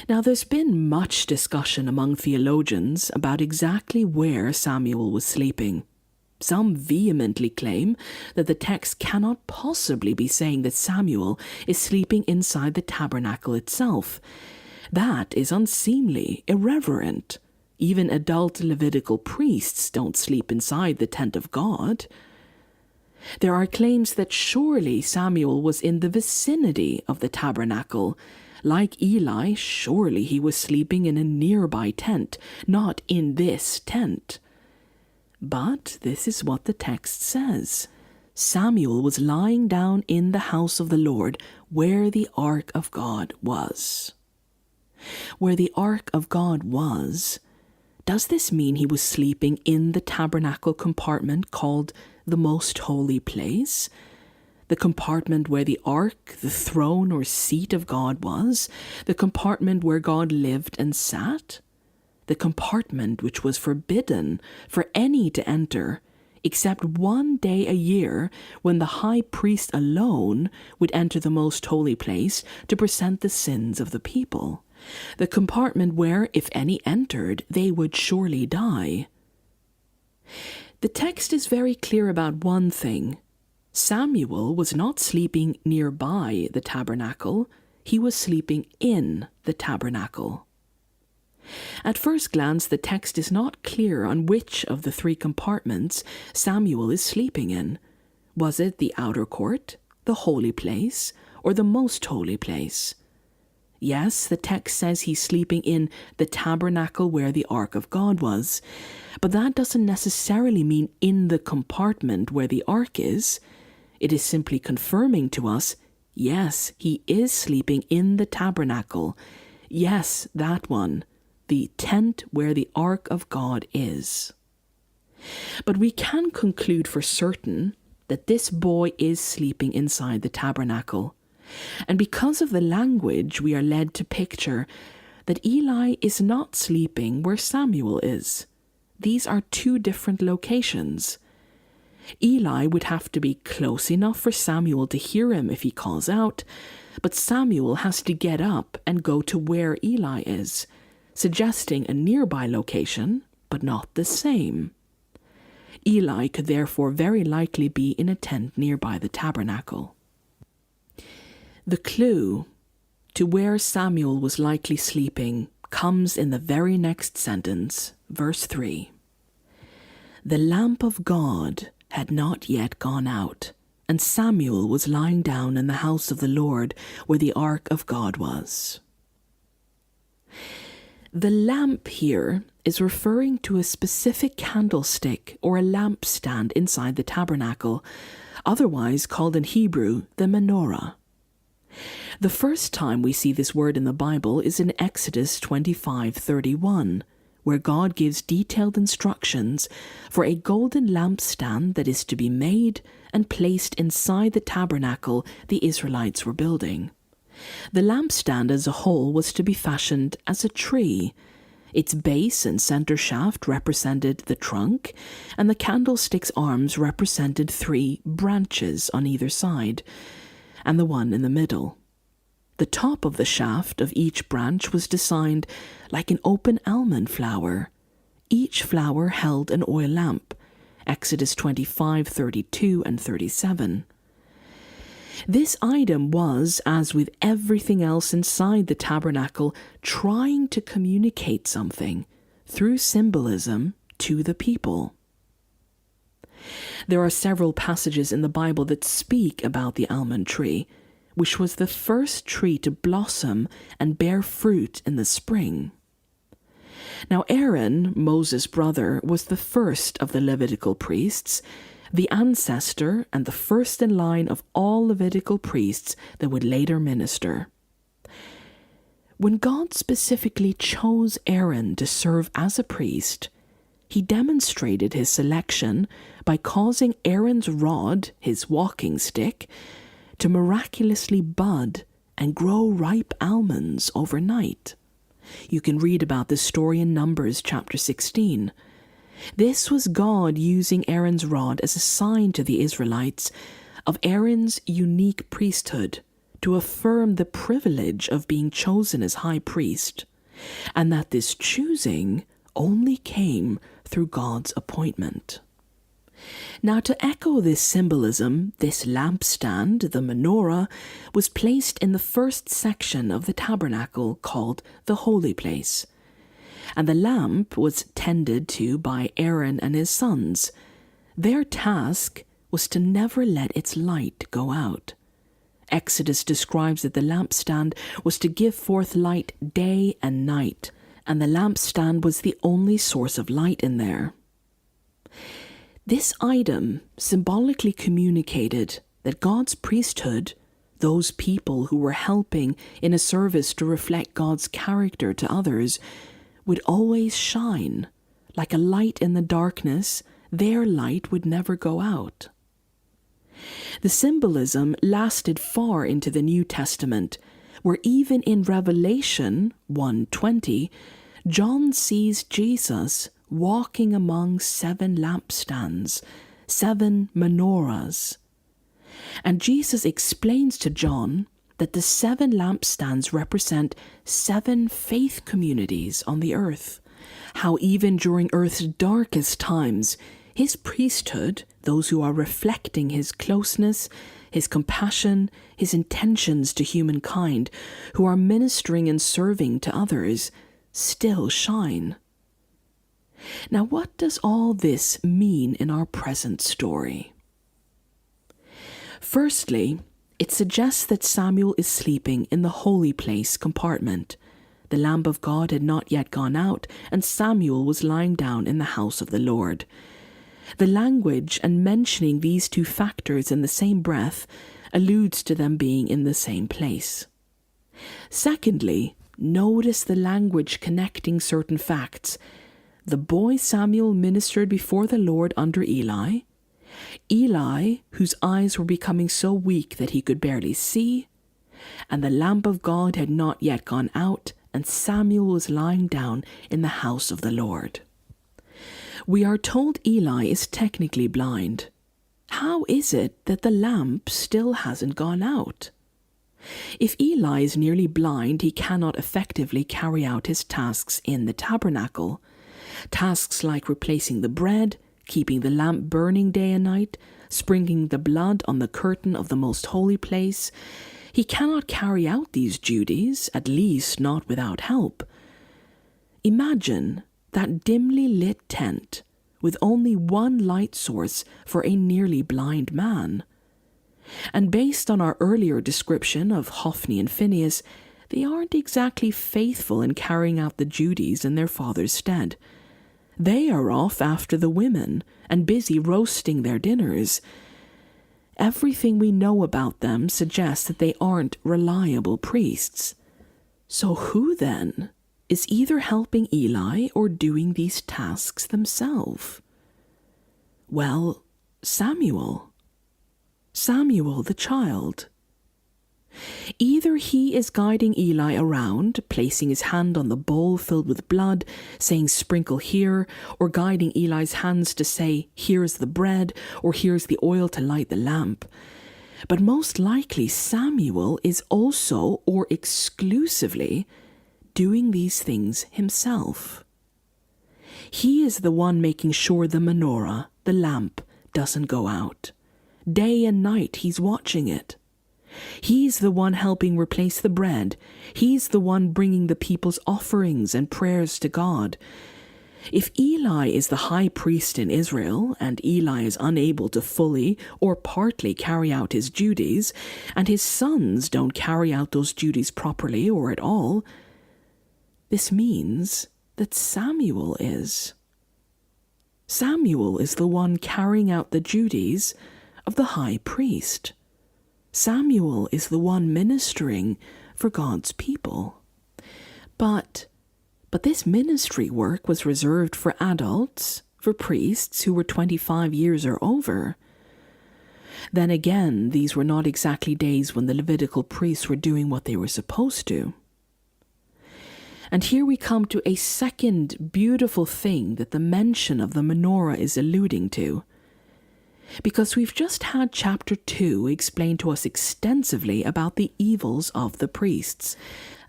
Now, there's been much discussion among theologians about exactly where Samuel was sleeping. Some vehemently claim that the text cannot possibly be saying that Samuel is sleeping inside the tabernacle itself. That is unseemly, irreverent. Even adult Levitical priests don't sleep inside the tent of God. There are claims that surely Samuel was in the vicinity of the tabernacle. Like Eli, surely he was sleeping in a nearby tent, not in this tent. But this is what the text says. Samuel was lying down in the house of the Lord where the ark of God was. Where the ark of God was, does this mean he was sleeping in the tabernacle compartment called the most holy place? The compartment where the ark, the throne or seat of God was? The compartment where God lived and sat? The compartment which was forbidden for any to enter, except one day a year when the high priest alone would enter the most holy place to present the sins of the people. The compartment where, if any entered, they would surely die. The text is very clear about one thing. Samuel was not sleeping nearby the tabernacle, he was sleeping in the tabernacle. At first glance, the text is not clear on which of the three compartments Samuel is sleeping in. Was it the outer court, the holy place, or the most holy place? Yes, the text says he's sleeping in the tabernacle where the ark of God was, but that doesn't necessarily mean in the compartment where the ark is. It is simply confirming to us, yes, he is sleeping in the tabernacle. Yes, that one. The tent where the ark of God is. But we can conclude for certain that this boy is sleeping inside the tabernacle. And because of the language, we are led to picture that Eli is not sleeping where Samuel is. These are two different locations. Eli would have to be close enough for Samuel to hear him if he calls out, but Samuel has to get up and go to where Eli is, suggesting a nearby location, but not the same. Eli could therefore very likely be in a tent nearby the tabernacle. The clue to where Samuel was likely sleeping comes in the very next sentence, verse 3. The lamp of God had not yet gone out, and Samuel was lying down in the house of the Lord where the ark of God was. The lamp here is referring to a specific candlestick or a lampstand inside the tabernacle, otherwise called in Hebrew the menorah. The first time we see this word in the Bible is in Exodus 25:31, where God gives detailed instructions for a golden lampstand that is to be made and placed inside the tabernacle the Israelites were building. The lampstand as a whole was to be fashioned as a tree. Its base and center shaft represented the trunk, and the candlestick's arms represented 3 branches on either side, and the one in the middle. The top of the shaft of each branch was designed like an open almond flower. Each flower held an oil lamp, Exodus 25:32 and 37. This item was, as with everything else inside the tabernacle, trying to communicate something through symbolism to the people. There are several passages in the Bible that speak about the almond tree, which was the first tree to blossom and bear fruit in the spring. Now Aaron, Moses' brother, was the first of the Levitical priests, the ancestor and the first in line of all Levitical priests that would later minister. When God specifically chose Aaron to serve as a priest, he demonstrated his selection by causing Aaron's rod, his walking stick, to miraculously bud and grow ripe almonds overnight. You can read about this story in Numbers chapter 16. This was God using Aaron's rod as a sign to the Israelites of Aaron's unique priesthood to affirm the privilege of being chosen as high priest, and that this choosing only came through God's appointment. Now, to echo this symbolism, this lampstand, the menorah, was placed in the first section of the tabernacle called the Holy Place, and the lamp was tended to by Aaron and his sons. Their task was to never let its light go out. Exodus describes that the lampstand was to give forth light day and night, and the lampstand was the only source of light in there. This item symbolically communicated that God's priesthood, those people who were helping in a service to reflect God's character to others, would always shine. Like a light in the darkness, their light would never go out. The symbolism lasted far into the New Testament, where even in Revelation 1:20, John sees Jesus walking among 7 lampstands, 7 menorahs. And Jesus explains to John that the 7 lampstands represent 7 faith communities on the earth. How even during earth's darkest times, his priesthood, those who are reflecting his closeness, his compassion, his intentions to humankind, who are ministering and serving to others, still shine. Now, what does all this mean in our present story? Firstly, it suggests that Samuel is sleeping in the holy place compartment. The Lamb of God had not yet gone out, and Samuel was lying down in the house of the Lord. The language and mentioning these 2 factors in the same breath alludes to them being in the same place. Secondly, notice the language connecting certain facts. The boy Samuel ministered before the Lord under Eli, whose eyes were becoming so weak that he could barely see, and the Lamb of God had not yet gone out, and Samuel was lying down in the house of the Lord. We are told Eli is technically blind. How is it that the lamp still hasn't gone out? If Eli is nearly blind, he cannot effectively carry out his tasks in the tabernacle. Tasks like replacing the bread, keeping the lamp burning day and night, sprinkling the blood on the curtain of the most holy place. He cannot carry out these duties, at least not without help. Imagine that dimly lit tent with only one light source for a nearly blind man. And based on our earlier description of Hophni and Phinehas, they aren't exactly faithful in carrying out the duties in their father's stead. They are off after the women and busy roasting their dinners. Everything we know about them suggests that they aren't reliable priests. So who then is either helping Eli or doing these tasks themselves? Well, Samuel the child. Either he is guiding Eli around, placing his hand on the bowl filled with blood, saying sprinkle here, or guiding Eli's hands to say here's the bread, or here's the oil to light the lamp. But most likely Samuel is also, or exclusively, doing these things himself. He is the one making sure the menorah, the lamp, doesn't go out. Day and night he's watching it. He's the one helping replace the bread. He's the one bringing the people's offerings and prayers to God. If Eli is the high priest in Israel, and Eli is unable to fully or partly carry out his duties, and his sons don't carry out those duties properly or at all, this means that Samuel is. Samuel is the one carrying out the duties of the high priest. Samuel is the one ministering for God's people. But this ministry work was reserved for adults, for priests who were 25 years or over. Then again, these were not exactly days when the Levitical priests were doing what they were supposed to. And here we come to a second beautiful thing that the mention of the menorah is alluding to. Because we've just had chapter 2 explain to us extensively about the evils of the priests,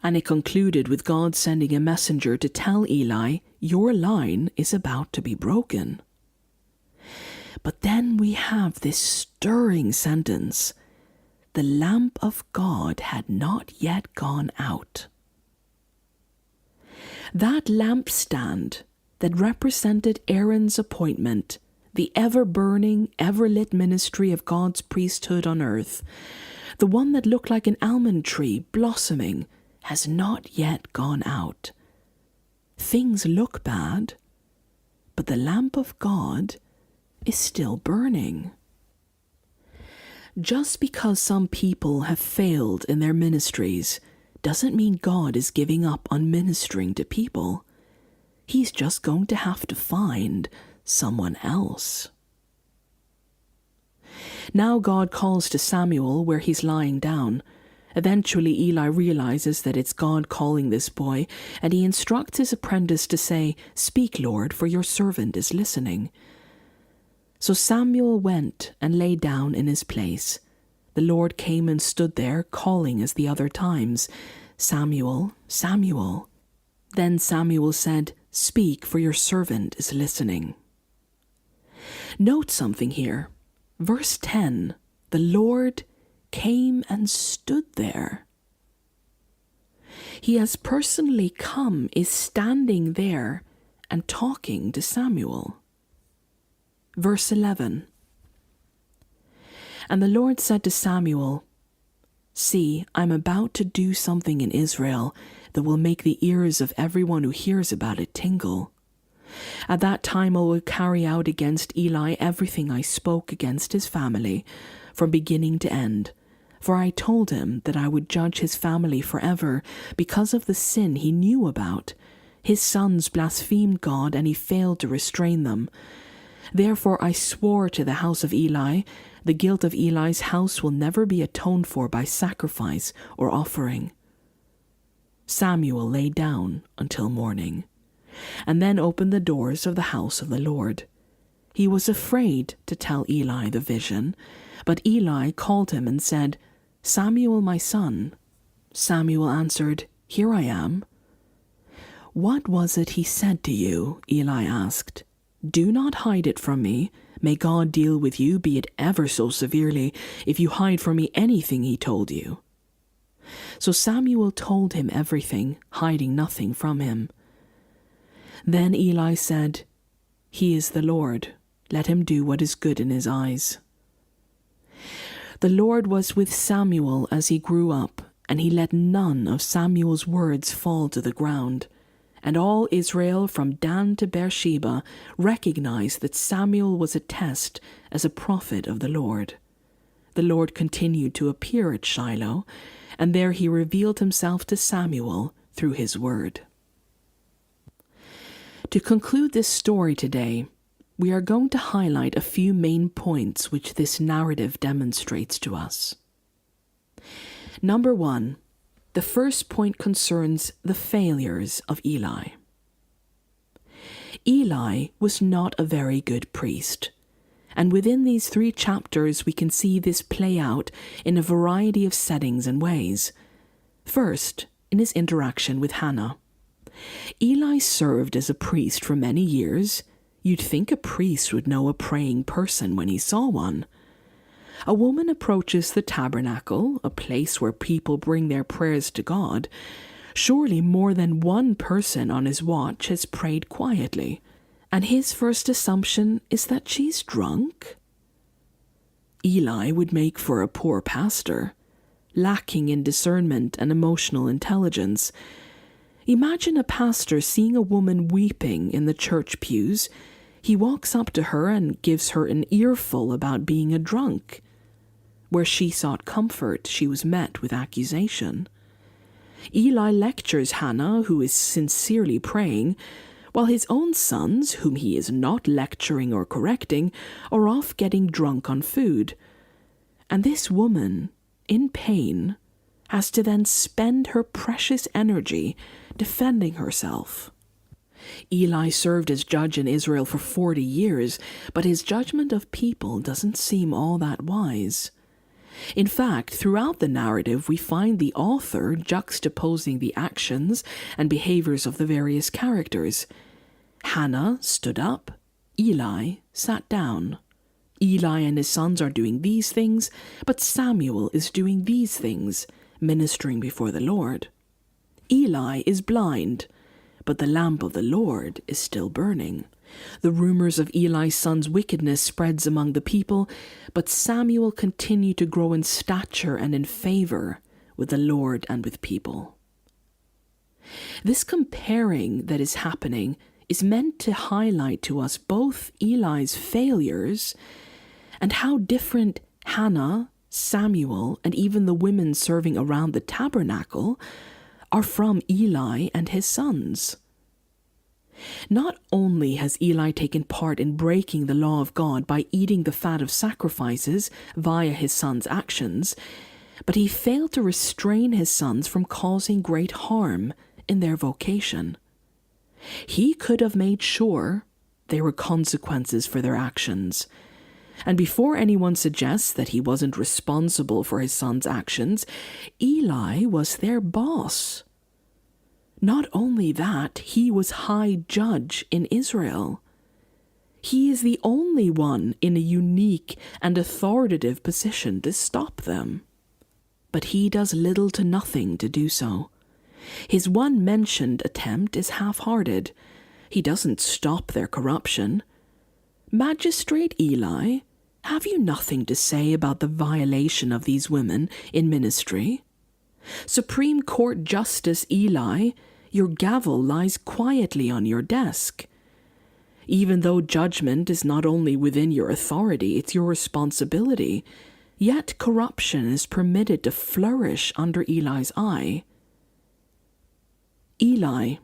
and it concluded with God sending a messenger to tell Eli, your line is about to be broken. But then we have this stirring sentence, the lamp of God had not yet gone out. That lampstand that represented Aaron's appointment, the ever-burning, ever-lit ministry of God's priesthood on earth, the one that looked like an almond tree blossoming, has not yet gone out. Things look bad, but the lamp of God is still burning. Just because some people have failed in their ministries doesn't mean God is giving up on ministering to people. He's just going to have to find someone else. Now God calls to Samuel where he's lying down. Eventually Eli realizes that it's God calling this boy, and he instructs his apprentice to say, "Speak, Lord, for your servant is listening." So Samuel went and lay down in his place. The Lord came and stood there, calling as the other times, "Samuel, Samuel." Then Samuel said, "Speak, for your servant is listening." Note something here. Verse 10, the Lord came and stood there. He has personally come, is standing there and talking to Samuel. Verse 11, and the Lord said to Samuel, "See, I'm about to do something in Israel that will make the ears of everyone who hears about it tingle. At that time I will carry out against Eli everything I spoke against his family, from beginning to end. For I told him that I would judge his family forever because of the sin he knew about. His sons blasphemed God, and he failed to restrain them. Therefore I swore to the house of Eli, the guilt of Eli's house will never be atoned for by sacrifice or offering." Samuel lay down until morning, and then opened the doors of the house of the Lord. He was afraid to tell Eli the vision, but Eli called him and said, "Samuel, my son." Samuel answered, "Here I am." "What was it he said to you?" Eli asked. "Do not hide it from me. May God deal with you, be it ever so severely, if you hide from me anything he told you." So Samuel told him everything, hiding nothing from him. Then Eli said, "He is the Lord. Let him do what is good in his eyes." The Lord was with Samuel as he grew up, and he let none of Samuel's words fall to the ground. And all Israel from Dan to Beersheba recognized that Samuel was a test as a prophet of the Lord. The Lord continued to appear at Shiloh, and there he revealed himself to Samuel through his word. To conclude this story today, we are going to highlight a few main points which this narrative demonstrates to us. Number 1, the first point concerns the failures of Eli. Eli was not a very good priest, and within these 3 chapters we can see this play out in a variety of settings and ways. First, in his interaction with Hannah. Eli served as a priest for many years. You'd think a priest would know a praying person when he saw one. A woman approaches the tabernacle, a place where people bring their prayers to God. Surely more than one person on his watch has prayed quietly, and his first assumption is that she's drunk. Eli would make for a poor pastor, lacking in discernment and emotional intelligence. Imagine a pastor seeing a woman weeping in the church pews. He walks up to her and gives her an earful about being a drunk. Where she sought comfort, she was met with accusation. Eli lectures Hannah, who is sincerely praying, while his own sons, whom he is not lecturing or correcting, are off getting drunk on food. And this woman, in pain, has to then spend her precious energy defending herself. Eli served as judge in Israel for 40 years, but his judgment of people doesn't seem all that wise. In fact, throughout the narrative, we find the author juxtaposing the actions and behaviors of the various characters. Hannah stood up, Eli sat down. Eli and his sons are doing these things, but Samuel is doing these things, ministering before the Lord. Eli is blind, but the lamp of the Lord is still burning. The rumors of Eli's son's wickedness spreads among the people, but Samuel continued to grow in stature and in favor with the Lord and with people. This comparing that is happening is meant to highlight to us both Eli's failures and how different Hannah, Samuel, and even the women serving around the tabernacle are from Eli and his sons. Not only has Eli taken part in breaking the law of God by eating the fat of sacrifices via his sons' actions, but he failed to restrain his sons from causing great harm in their vocation. He could have made sure there were consequences for their actions. And before anyone suggests that he wasn't responsible for his sons' actions, Eli was their boss. Not only that, he was high judge in Israel. He is the only one in a unique and authoritative position to stop them. But he does little to nothing to do so. His one mentioned attempt is half-hearted. He doesn't stop their corruption. Magistrate Eli, have you nothing to say about the violation of these women in ministry? Supreme Court Justice Eli, your gavel lies quietly on your desk. Even though judgment is not only within your authority, it's your responsibility, yet corruption is permitted to flourish under Eli's eye. Eli,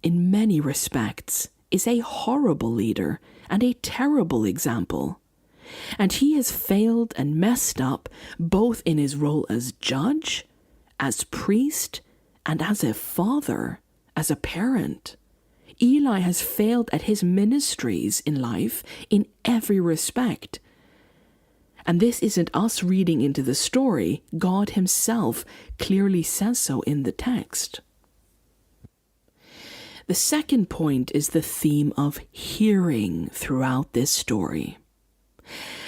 in many respects, is a horrible leader and a terrible example. And he has failed and messed up both in his role as judge, as priest, and as a father, as a parent. Eli has failed at his ministries in life in every respect. And this isn't us reading into the story. God himself clearly says so in the text. The second point is the theme of hearing throughout this story.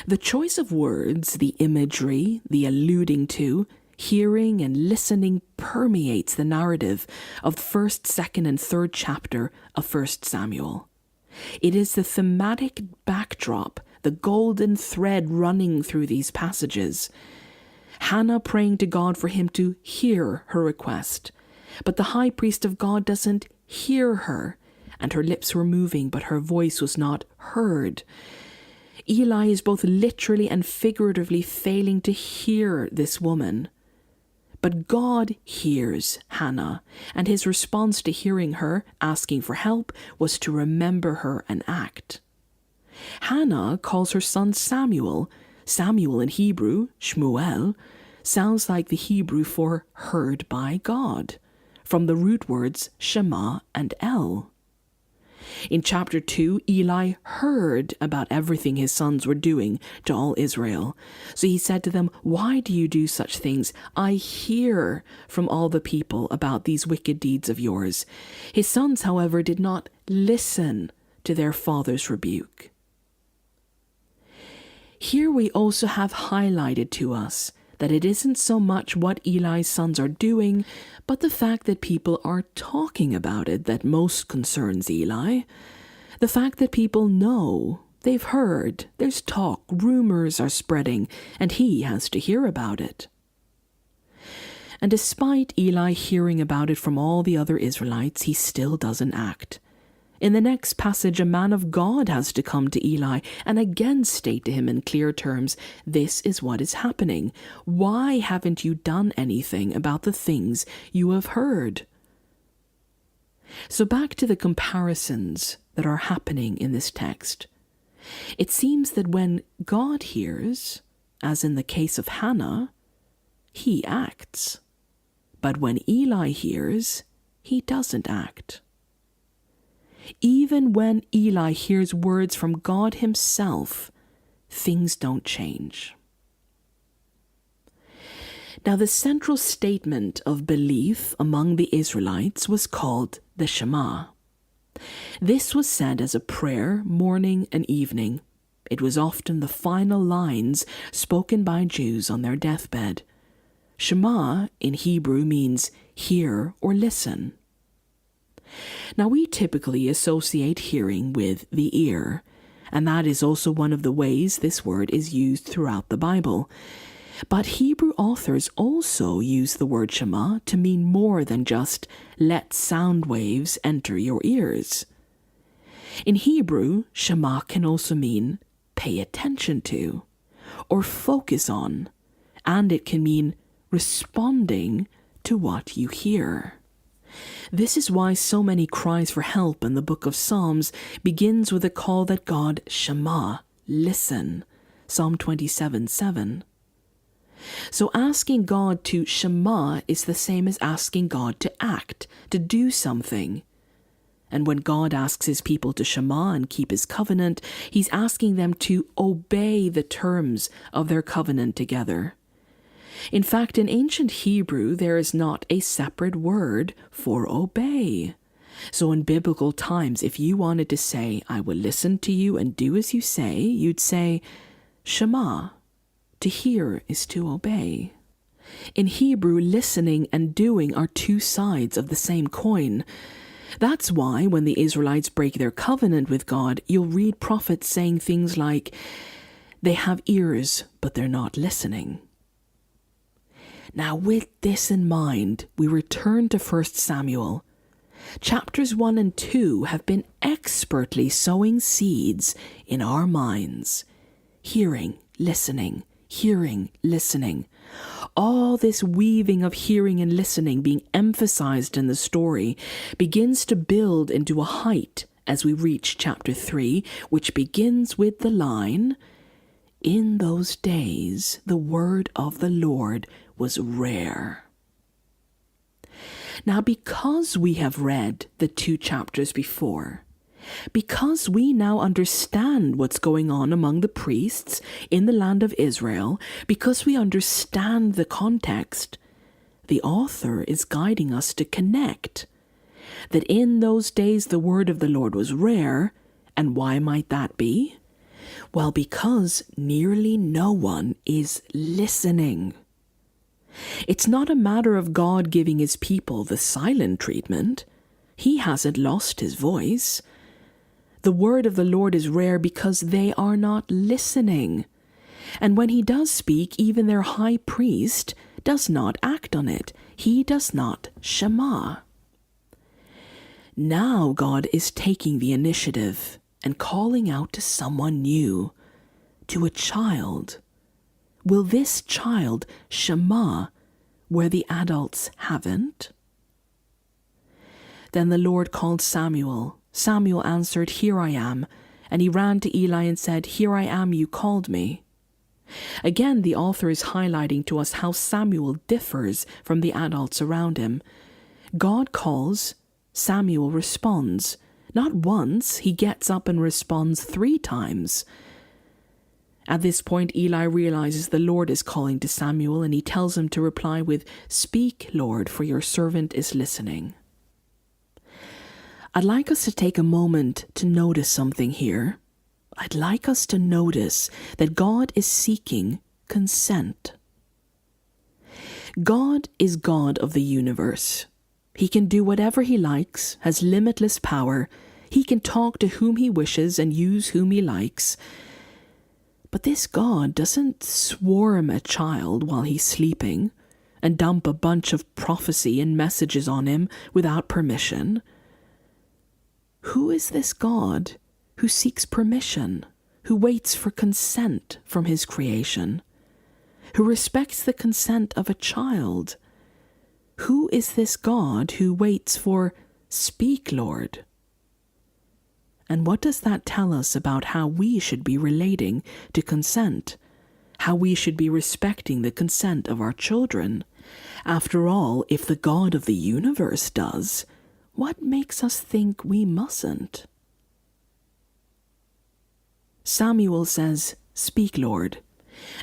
The choice of words, the imagery, the alluding to, hearing and listening permeates the narrative of the 1st, 2nd, and 3rd chapter of 1 Samuel. It is the thematic backdrop, the golden thread running through these passages. Hannah praying to God for him to hear her request, but the high priest of God doesn't hear her, and her lips were moving, but her voice was not heard. Eli is both literally and figuratively failing to hear this woman. But God hears Hannah, and his response to hearing her, asking for help, was to remember her and act. Hannah calls her son Samuel. Samuel in Hebrew, Shmuel, sounds like the Hebrew for heard by God, from the root words Shema and El. In chapter 2, Eli heard about everything his sons were doing to all Israel. So he said to them, "Why do you do such things? I hear from all the people about these wicked deeds of yours." His sons, however, did not listen to their father's rebuke. Here we also have highlighted to us that it isn't so much what Eli's sons are doing, but the fact that people are talking about it that most concerns Eli. The fact that people know, they've heard, there's talk, rumors are spreading, and he has to hear about it. And despite Eli hearing about it from all the other Israelites, he still doesn't act. In the next passage, a man of God has to come to Eli and again state to him in clear terms, "This is what is happening. Why haven't you done anything about the things you have heard?" So back to the comparisons that are happening in this text. It seems that when God hears, as in the case of Hannah, he acts. But when Eli hears, he doesn't act. Even when Eli hears words from God himself, things don't change. Now, the central statement of belief among the Israelites was called the Shema. This was said as a prayer morning and evening. It was often the final lines spoken by Jews on their deathbed. Shema in Hebrew means hear or listen. Now, we typically associate hearing with the ear, and that is also one of the ways this word is used throughout the Bible. But Hebrew authors also use the word Shema to mean more than just let sound waves enter your ears. In Hebrew, Shema can also mean pay attention to or focus on, and it can mean responding to what you hear. This is why so many cries for help in the book of Psalms begins with a call that God, Shema, listen, Psalm 27:7. So asking God to Shema is the same as asking God to act, to do something. And when God asks his people to Shema and keep his covenant, he's asking them to obey the terms of their covenant together. In fact, in ancient Hebrew, there is not a separate word for obey. So in biblical times, if you wanted to say, I will listen to you and do as you say, you'd say, Shema. To hear is to obey. In Hebrew, listening and doing are two sides of the same coin. That's why when the Israelites break their covenant with God, you'll read prophets saying things like, they have ears, but they're not listening. Now, with this in mind, we return to 1 Samuel. Chapters 1 and 2 have been expertly sowing seeds in our minds. Hearing, listening, hearing, listening. All this weaving of hearing and listening being emphasized in the story begins to build into a height as we reach chapter 3, which begins with the line, in those days the word of the Lord was rare. Now, because we have read the 2 chapters before, because we now understand what's going on among the priests in the land of Israel, because we understand the context, the author is guiding us to connect that in those days the word of the Lord was rare. And why might that be? Well, because nearly no one is listening. It's not a matter of God giving his people the silent treatment. He hasn't lost his voice. The word of the Lord is rare because they are not listening. And when he does speak, even their high priest does not act on it. He does not Shema. Now God is taking the initiative and calling out to someone new, to a child. Will this child Shema where the adults haven't? Then the Lord called Samuel. Samuel answered, Here I am. And he ran to Eli and said, Here I am, you called me. Again, the author is highlighting to us how Samuel differs from the adults around him. God calls, Samuel responds. Not once, he gets up and responds 3 times. At this point, Eli realizes the Lord is calling to Samuel, and he tells him to reply with, Speak, Lord, for your servant is listening. I'd like us to take a moment to notice something here. I'd like us to notice that God is seeking consent. God is God of the universe. He can do whatever he likes, has limitless power. He can talk to whom he wishes and use whom he likes. But this God doesn't swarm a child while he's sleeping and dump a bunch of prophecy and messages on him without permission. Who is this God who seeks permission, who waits for consent from his creation, who respects the consent of a child? Who is this God who waits for, Speak, Lord? And what does that tell us about how we should be relating to consent? How we should be respecting the consent of our children? After all, if the God of the universe does, what makes us think we mustn't? Samuel says, Speak, Lord.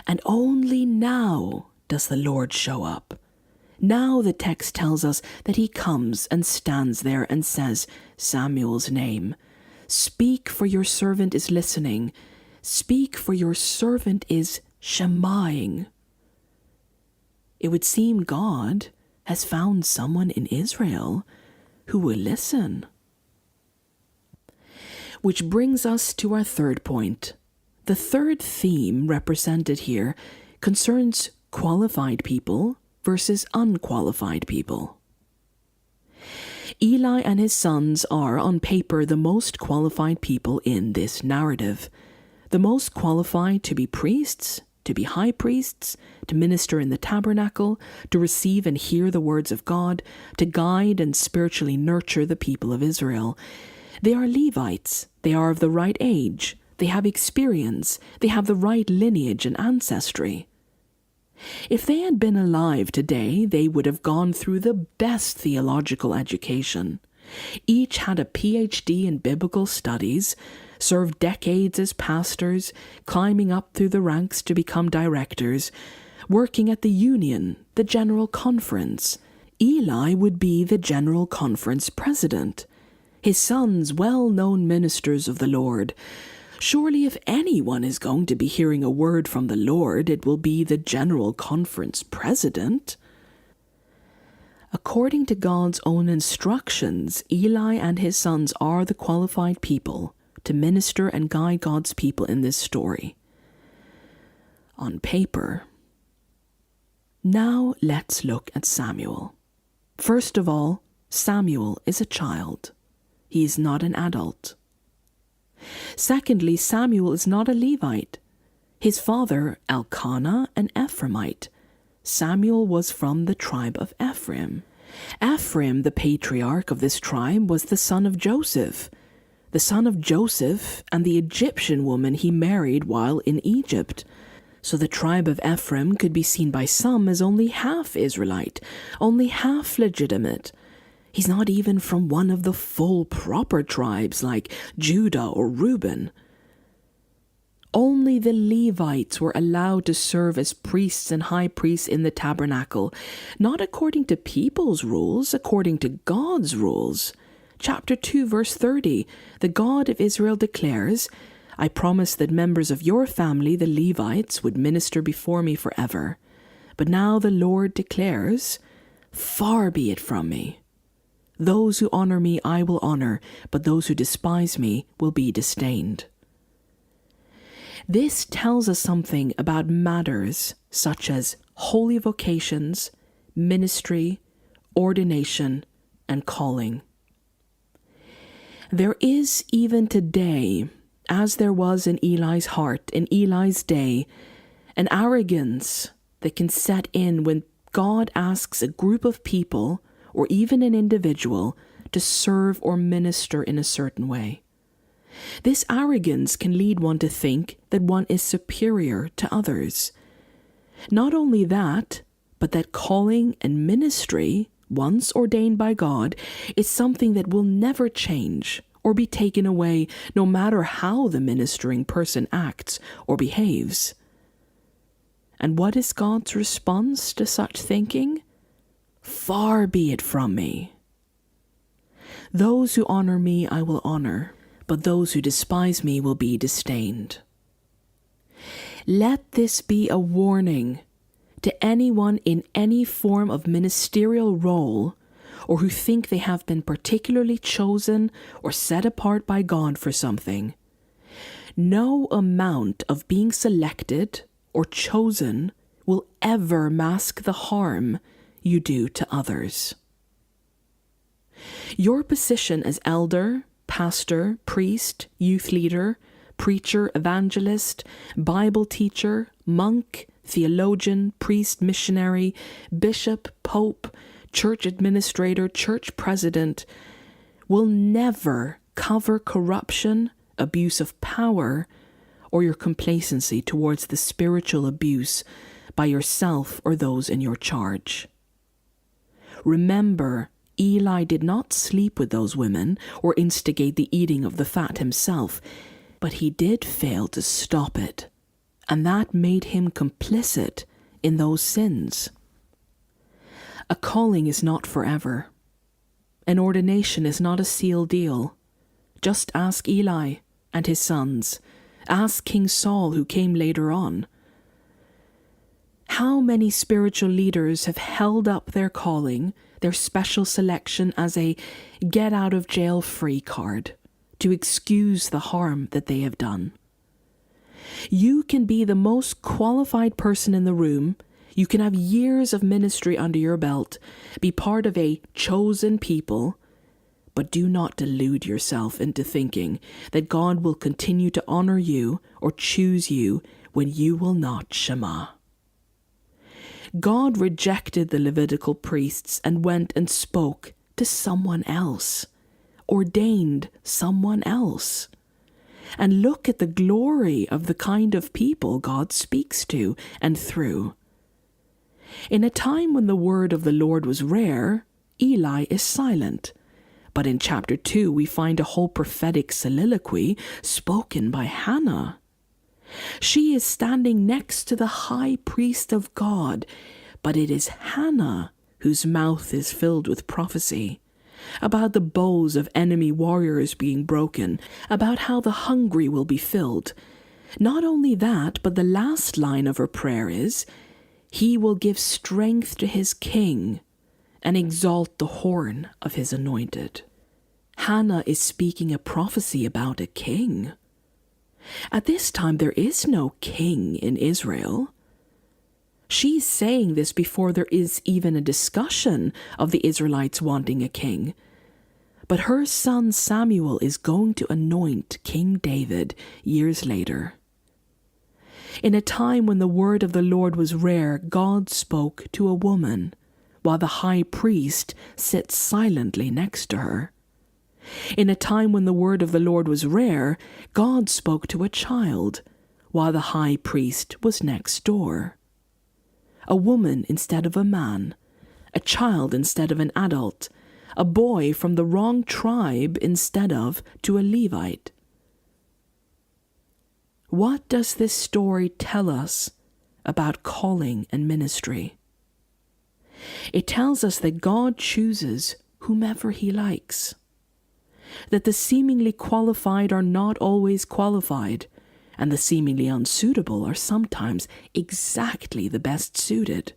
And only now does the Lord show up. Now the text tells us that he comes and stands there and says Samuel's name. Speak, for your servant is listening. Speak, for your servant is Shemaing. It would seem God has found someone in Israel who will listen. Which brings us to our third point. The third theme represented here concerns qualified people versus unqualified people. Eli and his sons are, on paper, the most qualified people in this narrative. The most qualified to be priests, to be high priests, to minister in the tabernacle, to receive and hear the words of God, to guide and spiritually nurture the people of Israel. They are Levites. They are of the right age. They have experience. They have the right lineage and ancestry. If they had been alive today, they would have gone through the best theological education. Each had a PhD in biblical studies, served decades as pastors, climbing up through the ranks to become directors, working at the union, the General Conference. Eli would be the General Conference president. His sons, well-known ministers of the Lord. Surely if anyone is going to be hearing a word from the Lord, it will be the General Conference president. According to God's own instructions, Eli and his sons are the qualified people to minister and guide God's people in this story. On paper. Now let's look at Samuel. First of all, Samuel is a child. He is not an adult. Secondly, Samuel is not a Levite. His father, Elkanah, an Ephraimite. Samuel was from the tribe of Ephraim. Ephraim, the patriarch of this tribe, was the son of Joseph. The son of Joseph and the Egyptian woman he married while in Egypt. So the tribe of Ephraim could be seen by some as only half Israelite, only half legitimate. He's not even from one of the full proper tribes like Judah or Reuben. Only the Levites were allowed to serve as priests and high priests in the tabernacle, not according to people's rules, according to God's rules. Chapter 2, verse 30, the God of Israel declares, I promised that members of your family, the Levites, would minister before me forever. But now the Lord declares, far be it from me. Those who honor me I will honor, but those who despise me will be disdained. This tells us something about matters such as holy vocations, ministry, ordination, and calling. There is even today, as there was in Eli's heart, in Eli's day, an arrogance that can set in when God asks a group of people, or even an individual, to serve or minister in a certain way. This arrogance can lead one to think that one is superior to others. Not only that, but that calling and ministry, once ordained by God, is something that will never change or be taken away no matter how the ministering person acts or behaves. And what is God's response to such thinking? Far be it from me. Those who honor me I will honor, but those who despise me will be disdained. Let this be a warning to anyone in any form of ministerial role or who think they have been particularly chosen or set apart by God for something. No amount of being selected or chosen will ever mask the harm you do to others. Your position as elder, pastor, priest, youth leader, preacher, evangelist, Bible teacher, monk, theologian, priest, missionary, bishop, pope, church administrator, church president will never cover corruption, abuse of power, or your complacency towards the spiritual abuse by yourself or those in your charge. Remember, Eli did not sleep with those women or instigate the eating of the fat himself, but he did fail to stop it, and that made him complicit in those sins. A calling is not forever. An ordination is not a sealed deal. Just ask Eli and his sons. Ask King Saul, who came later on. How many spiritual leaders have held up their calling, their special selection, as a get-out-of-jail-free card to excuse the harm that they have done? You can be the most qualified person in the room. You can have years of ministry under your belt, be part of a chosen people, but do not delude yourself into thinking that God will continue to honor you or choose you when you will not Shema. God rejected the Levitical priests and went and spoke to someone else, ordained someone else. And look at the glory of the kind of people God speaks to and through. In a time when the word of the Lord was rare, Eli is silent. But in chapter 2, we find a whole prophetic soliloquy spoken by Hannah. She is standing next to the high priest of God, but it is Hannah whose mouth is filled with prophecy, about the bows of enemy warriors being broken, about how the hungry will be filled. Not only that, but the last line of her prayer is, "He will give strength to his king and exalt the horn of his anointed." Hannah is speaking a prophecy about a king. At this time, there is no king in Israel. She's saying this before there is even a discussion of the Israelites wanting a king. But her son Samuel is going to anoint King David years later. In a time when the word of the Lord was rare, God spoke to a woman, while the high priest sits silently next to her. In a time when the word of the Lord was rare, God spoke to a child, while the high priest was next door. A woman instead of a man, a child instead of an adult, a boy from the wrong tribe instead of to a Levite. What does this story tell us about calling and ministry? It tells us that God chooses whomever he likes, that the seemingly qualified are not always qualified, and the seemingly unsuitable are sometimes exactly the best suited,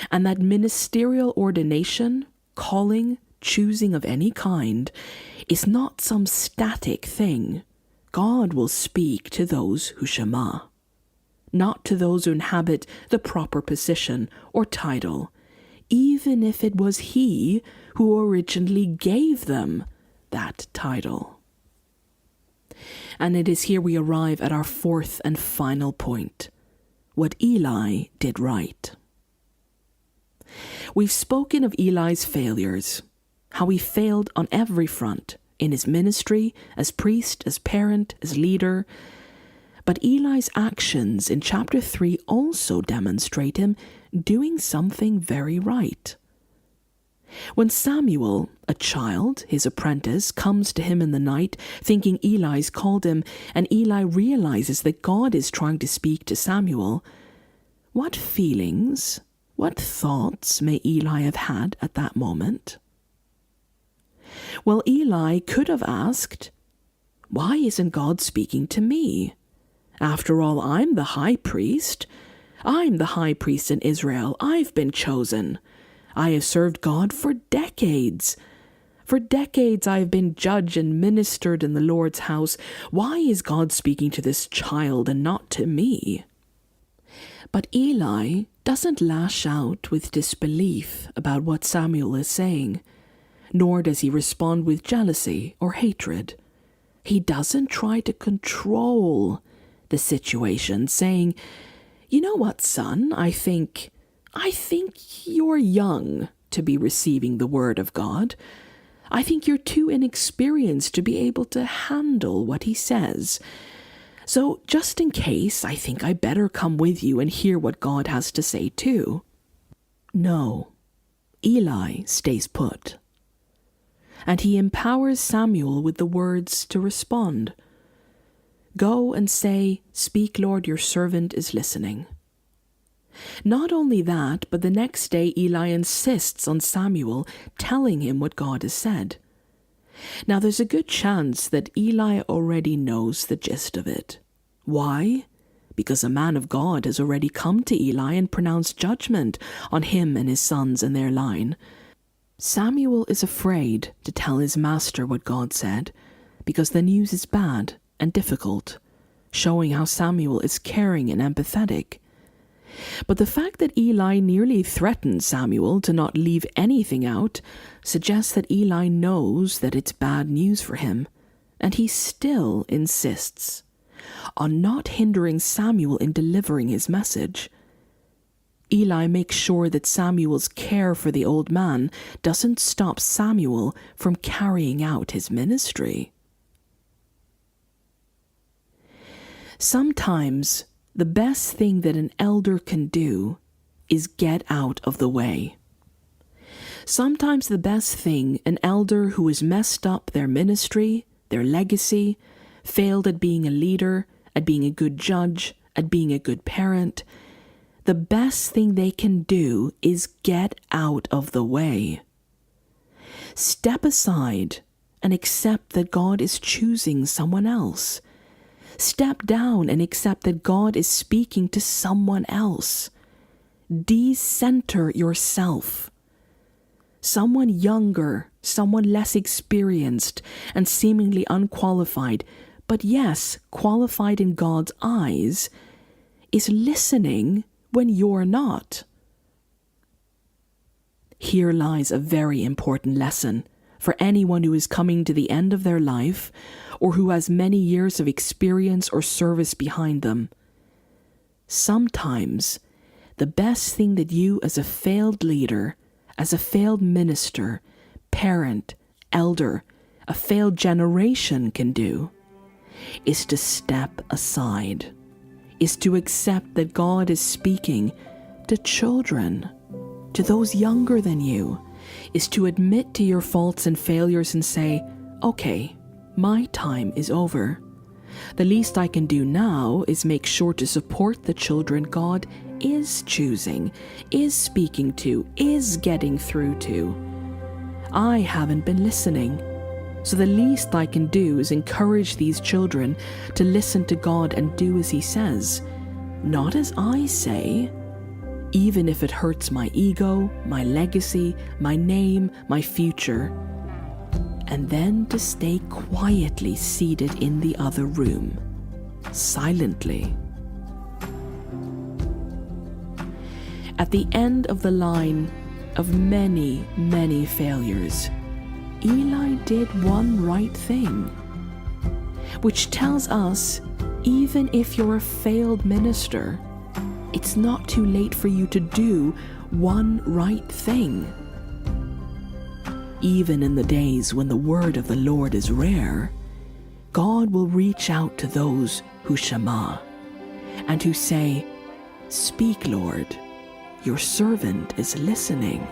and that ministerial ordination, calling, choosing of any kind, is not some static thing. God will speak to those who Shema, not to those who inhabit the proper position or title, even if it was he who originally gave them that title. And it is here we arrive at our fourth and final point, what Eli did right. We've spoken of Eli's failures, how he failed on every front, in his ministry, as priest, as parent, as leader. But Eli's actions in chapter 3 also demonstrate him doing something very right. When Samuel, a child, his apprentice, comes to him in the night, thinking Eli's called him, and Eli realizes that God is trying to speak to Samuel, what feelings, what thoughts may Eli have had at that moment? Well, Eli could have asked, "Why isn't God speaking to me? After all, I'm the high priest. I'm the high priest in Israel. I've been chosen. I have served God for decades. For decades I have been judge and ministered in the Lord's house. Why is God speaking to this child and not to me?" But Eli doesn't lash out with disbelief about what Samuel is saying, nor does he respond with jealousy or hatred. He doesn't try to control the situation, saying, "You know what, son, I think you're young to be receiving the word of God. I think you're too inexperienced to be able to handle what he says. So just in case, I think I better come with you and hear what God has to say too." No, Eli stays put. And he empowers Samuel with the words to respond. "Go and say, 'Speak, Lord, your servant is listening.'" Not only that, but the next day Eli insists on Samuel telling him what God has said. Now there's a good chance that Eli already knows the gist of it. Why? Because a man of God has already come to Eli and pronounced judgment on him and his sons and their line. Samuel is afraid to tell his master what God said, because the news is bad and difficult, showing how Samuel is caring and empathetic. But the fact that Eli nearly threatened Samuel to not leave anything out suggests that Eli knows that it's bad news for him, and he still insists on not hindering Samuel in delivering his message. Eli makes sure that Samuel's care for the old man doesn't stop Samuel from carrying out his ministry. Sometimes the best thing that an elder can do is get out of the way. Sometimes the best thing an elder who has messed up their ministry, their legacy, failed at being a leader, at being a good judge, at being a good parent, the best thing they can do is get out of the way. Step aside and accept that God is choosing someone else. Step down and accept that God is speaking to someone else. Decenter yourself. Someone younger, someone less experienced, and seemingly unqualified, but yes, qualified in God's eyes, is listening when you're not. Here lies a very important lesson for anyone who is coming to the end of their life or who has many years of experience or service behind them. Sometimes the best thing that you as a failed leader, as a failed minister, parent, elder, a failed generation can do is to step aside, is to accept that God is speaking to children, to those younger than you, is to admit to your faults and failures and say, okay, my time is over. The least I can do now is make sure to support the children God is choosing, is speaking to, is getting through to. I haven't been listening, so the least I can do is encourage these children to listen to God and do as He says, not as I say, even if it hurts my ego, my legacy, my name, my future, and then to stay quietly seated in the other room, silently. At the end of the line of many, many failures, Eli did one right thing, which tells us even if you're a failed minister, it's not too late for you to do one right thing. Even in the days when the word of the Lord is rare, God will reach out to those who shema and who say, "Speak, Lord, your servant is listening."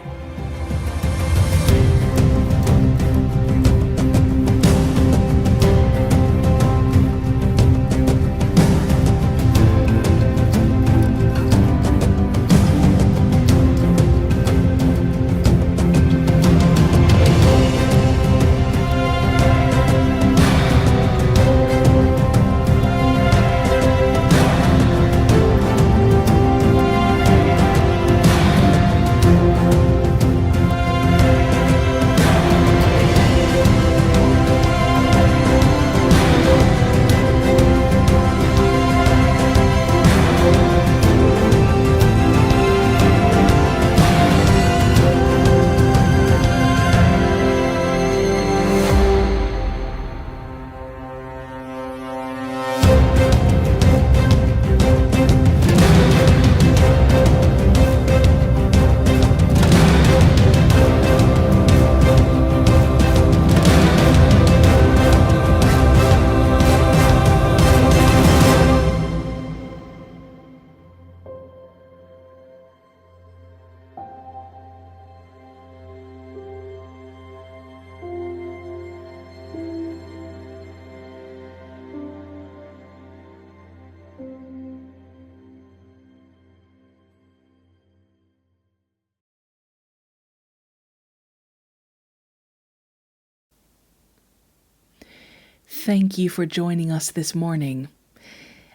Thank you for joining us this morning.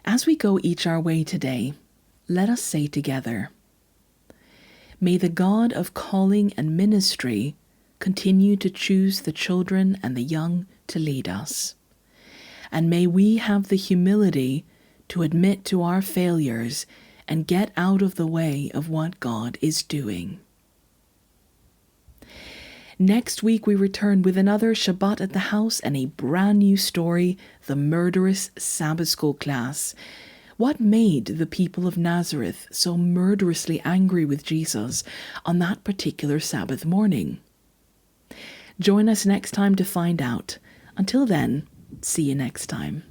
As we go each our way today, let us say together, may the God of calling and ministry continue to choose the children and the young to lead us. And may we have the humility to admit to our failures and get out of the way of what God is doing. Next week, we return with another Shabbat at the House and a brand new story, The Murderous Sabbath School Class. What made the people of Nazareth so murderously angry with Jesus on that particular Sabbath morning? Join us next time to find out. Until then, see you next time.